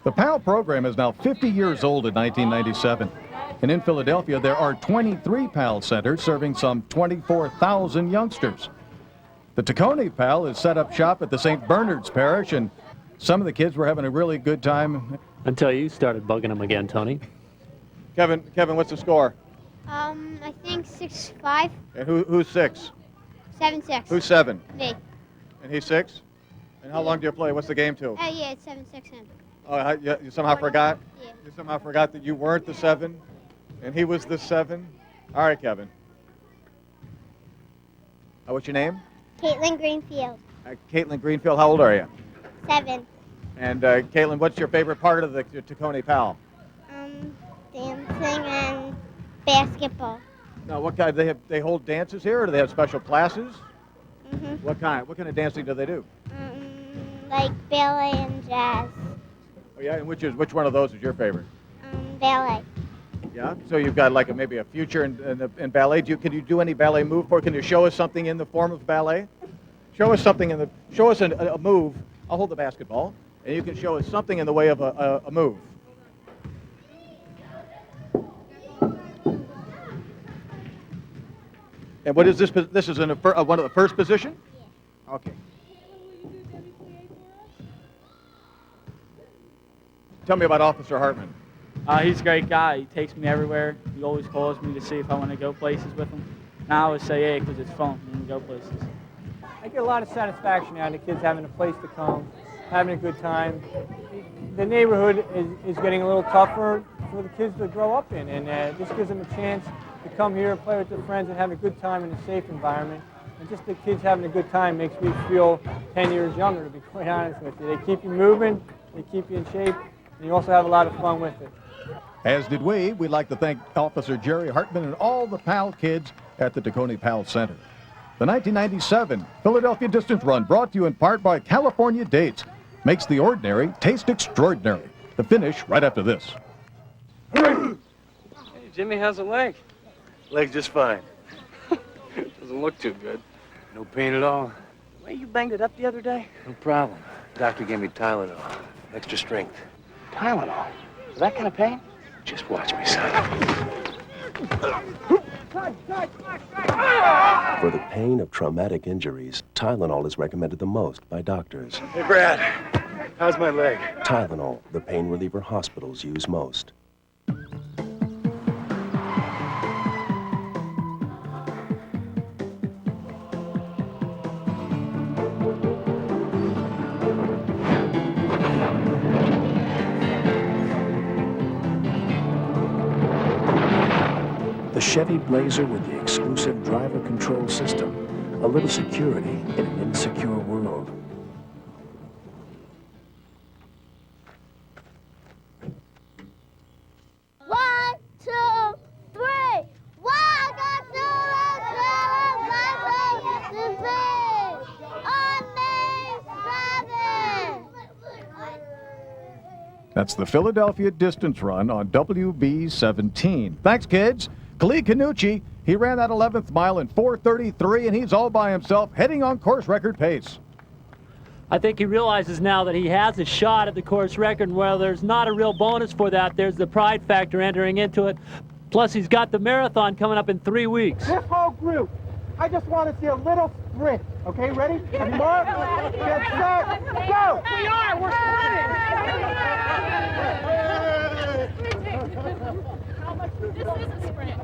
The PAL program is now 50 years old in 1997. And in Philadelphia, there are 23 PAL centers serving some 24,000 youngsters. The Tacony PAL has set up shop at the St. Bernard's Parish, and some of the kids were having a really good time.
Until you started bugging them again, Tony.
Kevin, what's the score?
I think 6-5.
And who's 6?
7-6.
Who's 7?
Me.
And he's 6? And how long do you play? What's the game to?
Yeah, it's 7-6 him.
Oh, you somehow forgot?
Yeah.
You somehow forgot that you weren't the 7, and he was the 7? All right, Kevin. What's your name?
Caitlin Greenfield.
Caitlin Greenfield. How old are you?
7.
And Caitlin, what's your favorite part of the Tacony PAL?
Dancing and basketball.
Now, what kind? They hold dances here, or do they have special classes?
Mm-hmm.
What kind? What kind of dancing do they do?
Like ballet and jazz.
Oh yeah, and which one of those is your favorite?
Ballet.
Yeah. So you've got like maybe a future in ballet. Can you do any ballet move for? Can you show us something in the form of ballet? Show us something show us a move. I'll hold the basketball, and you can show us something in the way of a move. And what is this? This is one of the first position? Yeah. Okay. Tell me about Officer Hartman.
He's a great guy. He takes me everywhere. He always calls me to see if I want to go places with him. And I always say, yeah, because it's fun when we go places.
I get a lot of satisfaction out of the kids having a place to come, having a good time. The neighborhood is getting a little tougher for the kids to grow up in, and this gives them a chance to come here and play with their friends and have a good time in a safe environment. And just the kids having a good time makes me feel 10 years younger, to be quite honest with you. They keep you moving, they keep you in shape, and you also have a lot of fun with it.
As did we. We'd like to thank Officer Jerry Hartman and all the PAL kids at the Tacony PAL Center. The 1997 Philadelphia Distance Run, brought to you in part by California Dates, makes the ordinary taste extraordinary. The finish right after this.
Hey, Jimmy, how's the leg?
Leg's just fine. Doesn't look too good. No pain at all.
The way you banged it up the other day?
No problem. Doctor gave me Tylenol. Extra strength.
Tylenol? For that kind of pain?
Just watch me, son.
For the pain of traumatic injuries, Tylenol is recommended the most by doctors.
Hey, Brad. How's my leg?
Tylenol, the pain reliever hospitals use most. The Chevy Blazer with the exclusive driver control system. A little security in an insecure world.
One, two, three. Welcome to the Seven Blessings to be on May 7th.
That's the Philadelphia Distance Run on WB17. Thanks, kids. Khalid Kanucci, he ran that 11th mile in 4:33, and he's all by himself, heading on course record pace.
I think he realizes now that he has a shot at the course record, and while there's not a real bonus for that, there's the pride factor entering into it. Plus, he's got the marathon coming up in 3 weeks.
This whole group, I just want to see a little sprint. Okay, ready? Mark, get set, go!
We are, we're sprinting! This is a sprint.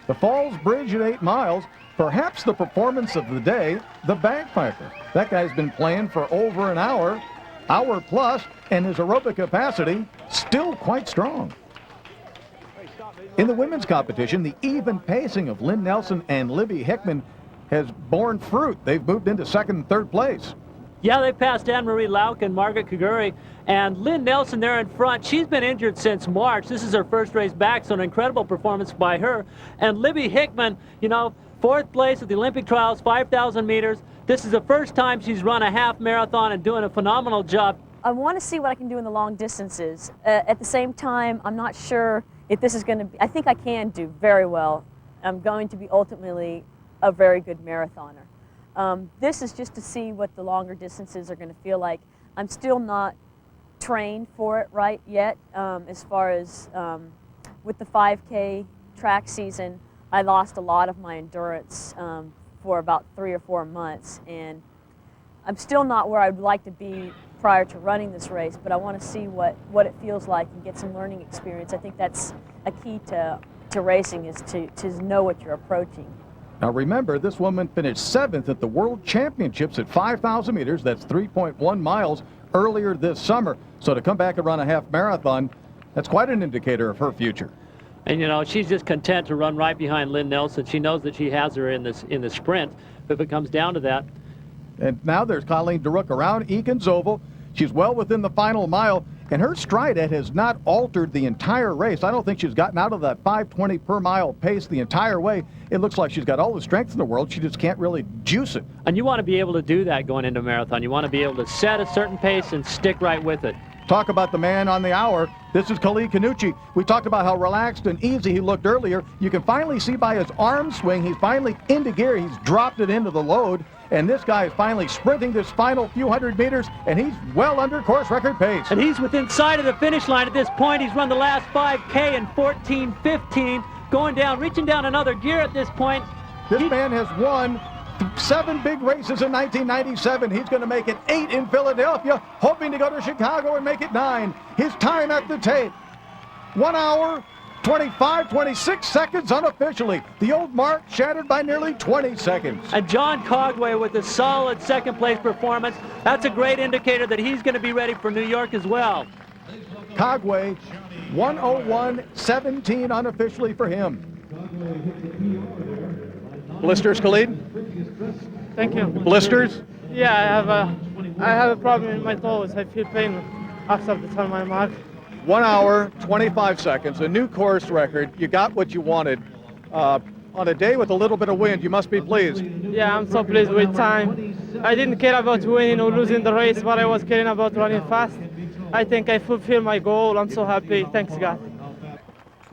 The Falls Bridge at 8 miles, perhaps the performance of the day, the bagpiper. That guy's been playing for over an hour plus, and his aerobic capacity still quite strong. In the women's competition, the even pacing of Lynn Nelson and Libby Hickman has borne fruit. They've moved into second and third place.
Yeah, they passed Anne-Marie Lauk and Margaret Kaguri. And Lynn Nelson there in front, she's been injured since March. This is her first race back, so an incredible performance by her. And Libby Hickman, you know, 4th place at the Olympic trials, 5,000 meters. This is the first time she's run a half marathon and doing a phenomenal job.
I want to see what I can do in the long distances. At the same time, I'm not sure if this is going to be, I think I can do very well. I'm going to be ultimately a very good marathoner. This is just to see what the longer distances are going to feel like. I'm still not trained for it right yet. As far as with the 5K track season, I lost a lot of my endurance for about 3 or 4 months, and I'm still not where I'd like to be prior to running this race, but I want to see what it feels like and get some learning experience. I think that's a key to racing, is to know what you're approaching.
Now remember, this woman finished 7th at the World Championships at 5,000 meters, that's 3.1 miles, earlier this summer. So to come back and run a half marathon, that's quite an indicator of her future.
And you know, she's just content to run right behind Lynn Nelson. She knows that she has her in the sprint, if it comes down to that.
And now there's Colleen Daruk around Eakins Oval. She's well within the final mile, and her stride has not altered the entire race. I don't think she's gotten out of that 5:20 per mile pace the entire way. It looks like she's got all the strength in the world. She just can't really juice it.
And you want to be able to do that going into a marathon. You want to be able to set a certain pace and stick right with it.
Talk about the man on the hour. This is Khalid Kanuchi. We talked about how relaxed and easy he looked earlier. You can finally see by his arm swing, he's finally into gear. He's dropped it into the load. And this guy is finally sprinting this final few hundred meters, and he's well under course record pace.
And he's within sight of the finish line at this point. He's run the last 5K in 14:15, going down, reaching down another gear at this point.
This man has won 7 big races in 1997. He's going to make it 8 in Philadelphia, hoping to go to Chicago and make it 9. His time at the tape, 1 hour, 26 seconds unofficially. The old mark shattered by nearly 20 seconds.
And John Cogway with a solid second place performance. That's a great indicator that he's going to be ready for New York as well.
Cogway, 1:01:17 unofficially for him. Blisters, Khalid?
Thank you.
Blisters?
Yeah, I have a problem in my toes. I feel pain after the time my mark.
1 hour, 25 seconds, a new course record. You got what you wanted. On a day with a little bit of wind, you must be pleased.
Yeah, I'm so pleased with time. I didn't care about winning or losing the race, but I was caring about running fast. I think I fulfilled my goal. I'm so happy. Thanks, God.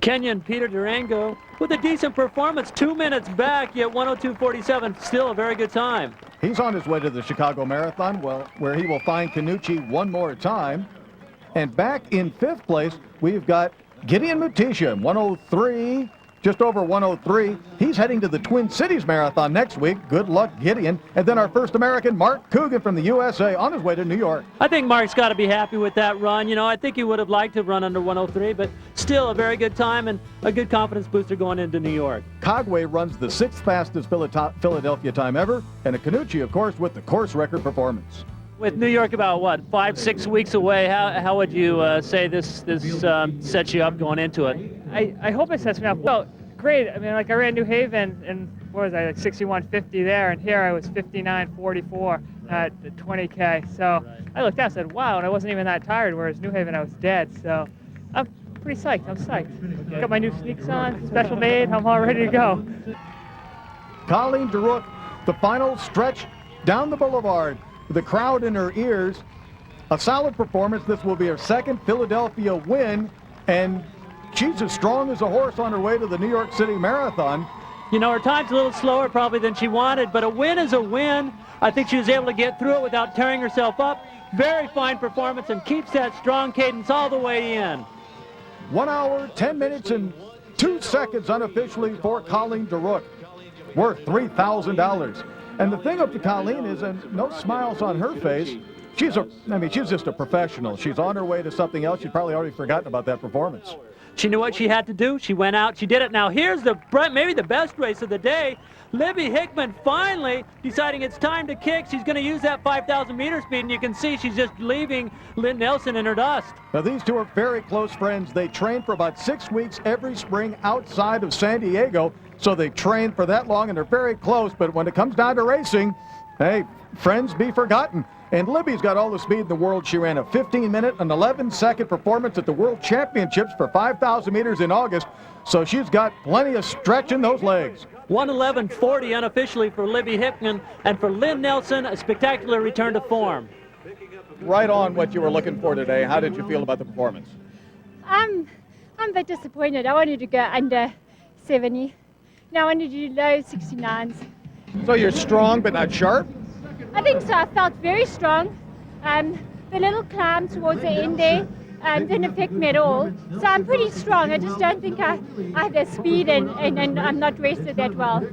Kenyan Peter Durango with a decent performance, 2 minutes back, yet 1:02:47, still a very good time.
He's on his way to the Chicago Marathon, where he will find Kanuchi one more time. And back in 5th place, we've got Gideon Mutisha, 1:03, just over 1:03. He's heading to the Twin Cities Marathon next week. Good luck, Gideon. And then our first American, Mark Coogan from the USA, on his way to New York.
I think Mark's got to be happy with that run. You know, I think he would have liked to run under 1:03, but still a very good time and a good confidence booster going into New York.
Cogway runs the 6th fastest Philadelphia time ever, and a Kanuchi, of course, with the course record performance.
With New York about, what, 5-6 weeks away, how would you say this sets you up going into it?
I hope it sets me up well. Great. I mean, like I ran New Haven, and what was I, like 61:50 there, and here I was 59:44 at the 20K. So I looked out and said, wow, and I wasn't even that tired, whereas New Haven I was dead. So I'm pretty psyched. I'm psyched. Got my new sneaks on, special made. I'm all ready to go.
Colleen Daruk, the final stretch down the boulevard. The crowd in her ears. A solid performance. This will be her 2nd Philadelphia win, and she's as strong as a horse on her way to the New York City Marathon.
You know, her time's a little slower probably than she wanted, but a win is a win. I think she was able to get through it without tearing herself up. Very fine performance and keeps that strong cadence all the way in.
1 hour, 10 minutes, and 2 seconds unofficially for Colleen Daruk. Worth $3,000. And the thing up to Colleen is, and no smiles on her face, she's just a professional. She's on her way to something else. She's probably already forgotten about that performance.
She knew what she had to do. She went out. She did it. Now here's maybe the best race of the day. Libby Hickman finally deciding it's time to kick. She's going to use that 5,000 meter speed, and you can see she's just leaving Lynn Nelson in her dust.
Now these two are very close friends. They train for about 6 weeks every spring outside of San Diego. So they train for that long, and they're very close. But when it comes down to racing, hey, friends be forgotten. And Libby's got all the speed in the world. She ran a 15-minute and 11-second performance at the World Championships for 5,000 meters in August, so she's got plenty of stretch in those legs.
1:11:40 unofficially for Libby Hickman, and for Lynn Nelson, a spectacular return to form.
Right on what you were looking for today. How did you feel about the performance?
I'm a bit disappointed. I wanted to go under 70. Now I wanted to do low 69s.
So you're strong but not sharp?
I think so. I felt very strong. The little climb towards the end there didn't affect me at all. So I'm pretty strong. I just don't think I have the speed and I'm not rested that well.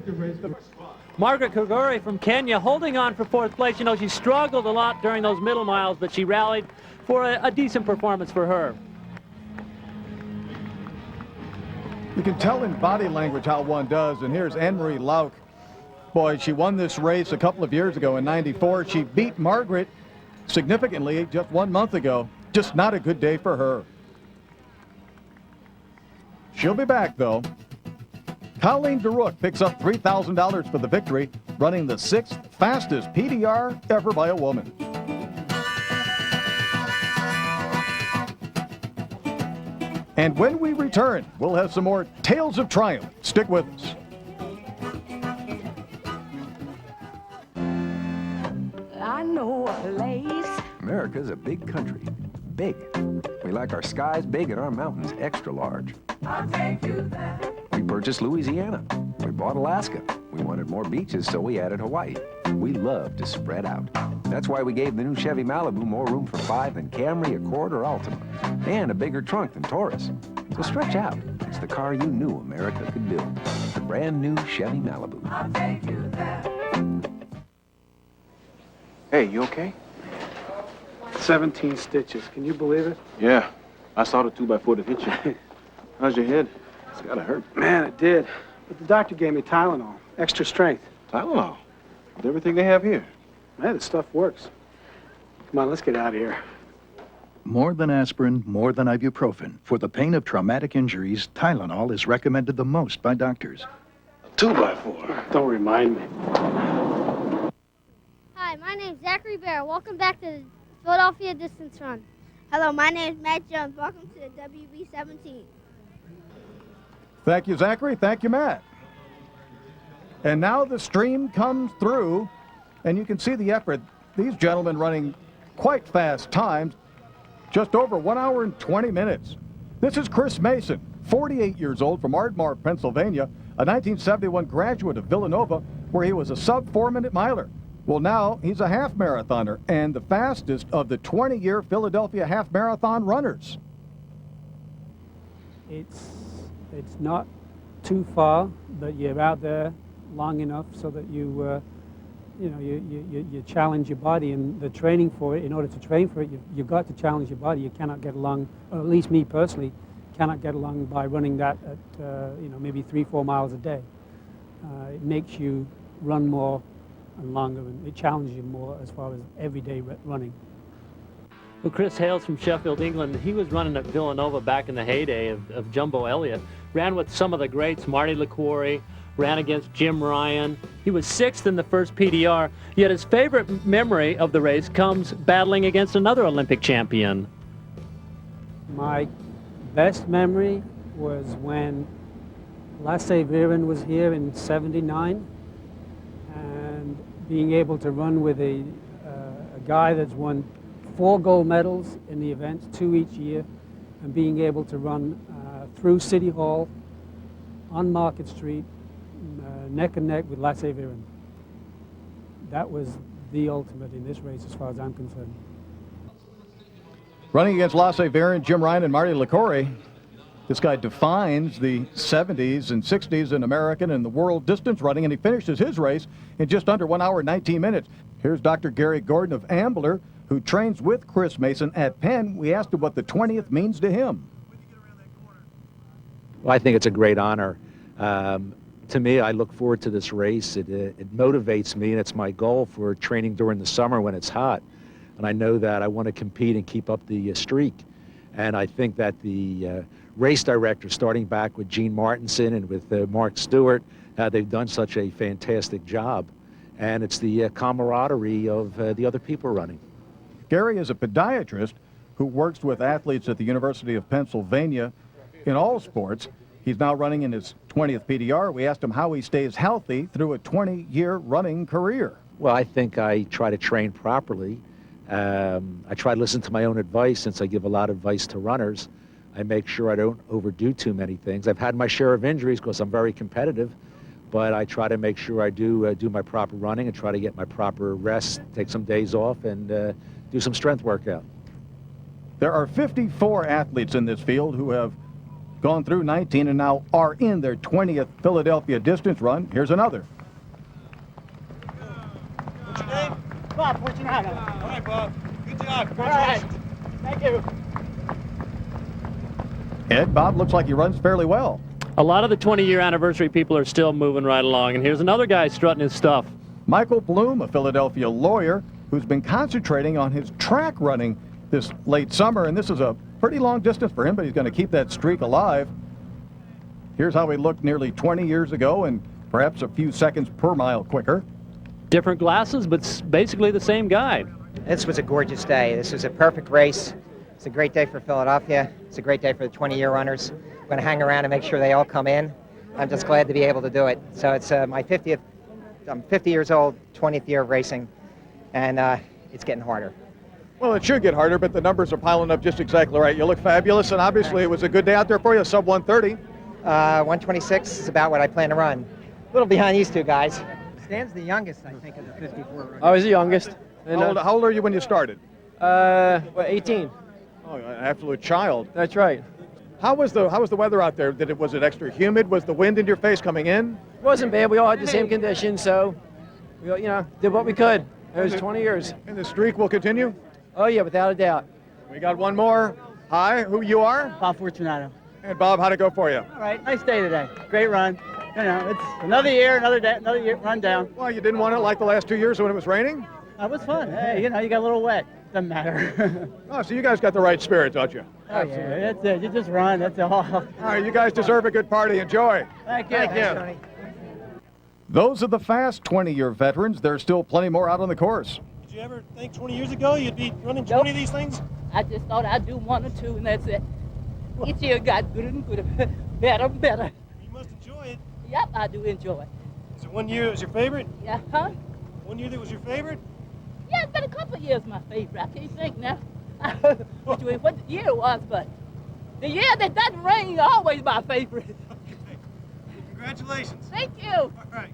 Margaret Kaguri from Kenya holding on for fourth place. You know, she struggled a lot during those middle miles, but she rallied for a decent performance for her.
You can tell in body language how one does, and here's Anne-Marie Lauk. Boy, she won this race a couple of years ago in '94. She beat Margaret significantly just 1 month ago. Just not a good day for her. She'll be back, though. Colleen DeRook picks up $3,000 for the victory, running the 6th fastest PDR ever by a woman. And when we return, we'll have some more Tales of Triumph. Stick with us.
I know a place.
America's a big country. Big. We like our skies big and our mountains extra large.
I'll take you there.
We purchased Louisiana. We bought Alaska. We wanted more beaches, so we added Hawaii. We love to spread out. That's why we gave the new Chevy Malibu more room for 5 than Camry, Accord, or Altima. And a bigger trunk than Taurus. So stretch out. It's the car you knew America could build. The brand new Chevy Malibu.
I'll take you there.
Hey, you okay?
17 stitches. Can you believe it?
Yeah. I saw the 2x4 that hit you. How's your head? It's gotta hurt.
Man, it did. But the doctor gave me Tylenol. Extra strength.
Tylenol? With everything they have here.
Man, the stuff works. Come on, let's get out of here.
More than aspirin, more than ibuprofen. For the pain of traumatic injuries, Tylenol is recommended the most by doctors.
2x4.
Don't remind me.
Hi, my name's Zachary Bear. Welcome back to the Philadelphia Distance Run. Hello, my name is Matt Jones. Welcome to the WB17.
Thank you, Zachary. Thank you, Matt. And now the stream comes through, and you can see the effort. These gentlemen running quite fast times, just over 1 hour and 20 minutes. This is Chris Mason, 48 years old, from Ardmore, Pennsylvania, a 1971 graduate of Villanova, where he was a sub-4-minute miler. Well, now he's a half marathoner and the fastest of the 20-year Philadelphia half marathon runners.
It's not too far, but you're out there long enough so that you challenge your body, and the training for it. In order to train for it, you've got to challenge your body. You cannot get along, or at least me personally, cannot get along by running that at maybe 3-4 miles a day. It makes you run more and longer, and it challenges you more as far as everyday running.
Well, Chris hails from Sheffield, England. He was running at Villanova back in the heyday of Jumbo Elliott. Ran with some of the greats, Marty LaQuarrie, ran against Jim Ryan. He was 6th in the first PDR, yet his favorite memory of the race comes battling against another Olympic champion.
My best memory was when Lasse Viren was here in '79, and being able to run with a guy that's won 4 gold medals in the events, 2 each year, and being able to run through City Hall, on Market Street, neck and neck with Lasse Viren. That was the ultimate in this race as far as I'm concerned.
Running against Lasse Viren, Jim Ryan, and Marty LaQuarrie, this guy defines the 70s and 60s in American and the world distance running, and he finishes his race in just under 1 hour and 19 minutes. Here's Dr. Gary Gordon of Ambler, who trains with Chris Mason at Penn. We asked him what the 20th means to him.
Well, I think it's a great honor. To me, I look forward to this race. It motivates me, and it's my goal for training during the summer when it's hot. And I know that I want to compete and keep up the streak. And I think that the race director, starting back with Gene Martinson and with Mark Stewart, they've done such a fantastic job. And it's the camaraderie of the other people running.
Gary is a podiatrist who works with athletes at the University of Pennsylvania in all sports. He's now running in his 20th PDR. We asked him how he stays healthy through a 20-year running career.
Well, I think I try to train properly. I try to listen to my own advice since I give a lot of advice to runners. I make sure I don't overdo too many things. I've had my share of injuries because I'm very competitive, but I try to make sure I do my proper running and try to get my proper rest, take some days off, and do some strength workout.
There are 54 athletes in this field who have gone through 19 and now are in their 20th Philadelphia distance run. Here's another.
What's your name? Bob Fortunato. All right, Bob. Good job. Congratulations. Thank you.
Ed, Bob looks like he runs fairly well.
A lot of the 20-year anniversary people are still moving right along, and here's another guy strutting his stuff.
Michael Bloom, a Philadelphia lawyer who's been concentrating on his track running this late summer, and this is a pretty long distance for him, but he's going to keep that streak alive. Here's how he looked nearly 20 years ago, and perhaps a few seconds per mile quicker.
Different glasses, but basically the same guy.
This was a gorgeous day. This was a perfect race. It's a great day for Philadelphia. It's a great day for the 20-year runners. I'm going to hang around and make sure they all come in. I'm just glad to be able to do it. So it's my 50th, I'm 50 years old, 20th year of racing, and it's getting harder.
Well, it should get harder, but the numbers are piling up just exactly right. You look fabulous, and obviously it was a good day out there for you, sub 130.
126 is about what I plan to run. A little behind these two guys. Stan's the youngest, I think, of the 54 runners.
I was the youngest.
How old are you when you started?
18.
Oh, an absolute child.
That's right.
How was the weather out there? Was it extra humid? Was the wind in your face coming in?
It wasn't bad. We all had the same conditions, so we, did what we could. It was 20 years.
And the streak will continue?
Oh yeah, without a doubt.
We got one more. Hi, who you are?
Bob Fortunato.
And Bob, how'd it go for you?
All right, nice day today. Great run. It's another year, another day, another year run down.
Well, you didn't want it like the last 2 years when it was raining?
It was fun. Hey, you got a little wet. Doesn't matter.
Oh, so you guys got the right spirit, don't you?
Oh, yeah, that's it. You just run, that's all.
All right, you guys deserve a good party. Enjoy.
Thank you.
Thank you. Those are the fast 20-year veterans. There's still plenty more out on the course.
Did you ever think 20 years ago you'd be running 20 of these things?
I just thought I'd do one or two, and that's it. Each year got good and good, better and better.
You must enjoy it.
Yep, I do enjoy it.
Is it one year that was your favorite?
Yeah, huh?
One year that was your favorite?
Yeah, it's been a couple of years my favorite. I can't think now what year it was, but the year that doesn't rain is always my favorite.
Okay. Congratulations.
Thank you.
All right.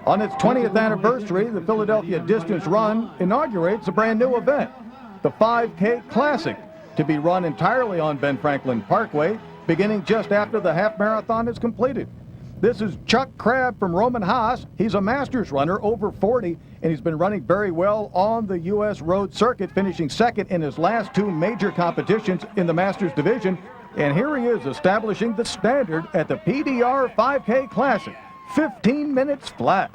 On its 20th anniversary, the Philadelphia Distance Run inaugurates a brand new event, the 5K Classic, to be run entirely on Ben Franklin Parkway, beginning just after the half marathon is completed. This is Chuck Crabb from Roman Haas. He's a Masters runner, over 40, and he's been running very well on the U.S. road circuit, finishing second in his last two major competitions in the Masters division. And here he is establishing the standard at the PDR 5K Classic, 15 minutes flat.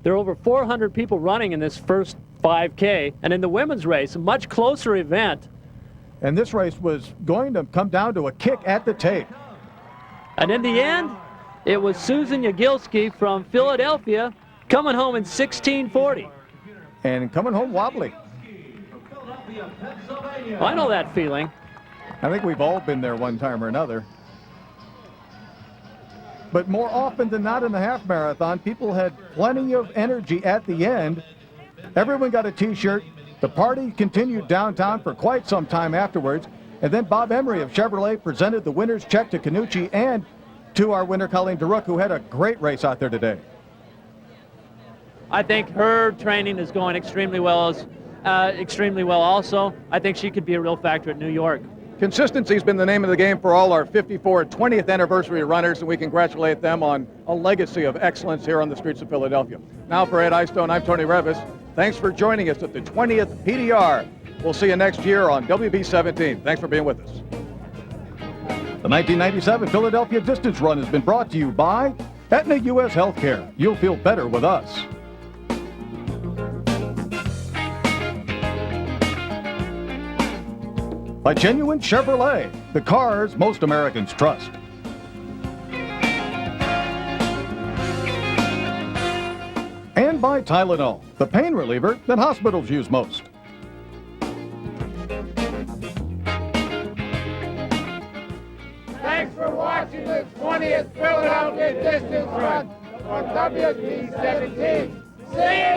There are over 400 people running in this first 5K, and in the women's race, a much closer event.
And this race was going to come down to a kick at the tape.
And in the end, it was Susan Yagilski from Philadelphia coming home in 16:40.
And coming home wobbly.
I know that feeling.
I think we've all been there one time or another. But more often than not in the half marathon, people had plenty of energy at the end. Everyone got a t-shirt. The party continued downtown for quite some time afterwards. And then Bob Emery of Chevrolet presented the winner's check to Canucci and to our winner, Colleen DeRook, who had a great race out there today.
I think her training is going extremely well also. I think she could be a real factor at New York.
Consistency's been the name of the game for all our 54 20th anniversary runners, and we congratulate them on a legacy of excellence here on the streets of Philadelphia. Now for Ed Eyestone, I'm Tony Revis. Thanks for joining us at the 20th PDR. We'll see you next year on WB17. Thanks for being with us. The 1997 Philadelphia Distance Run has been brought to you by Aetna U.S. Healthcare. You'll feel better with us. By Genuine Chevrolet, the cars most Americans trust. And by Tylenol, the pain reliever that hospitals use most.
50th Philadelphia Distance Run on WP17. See you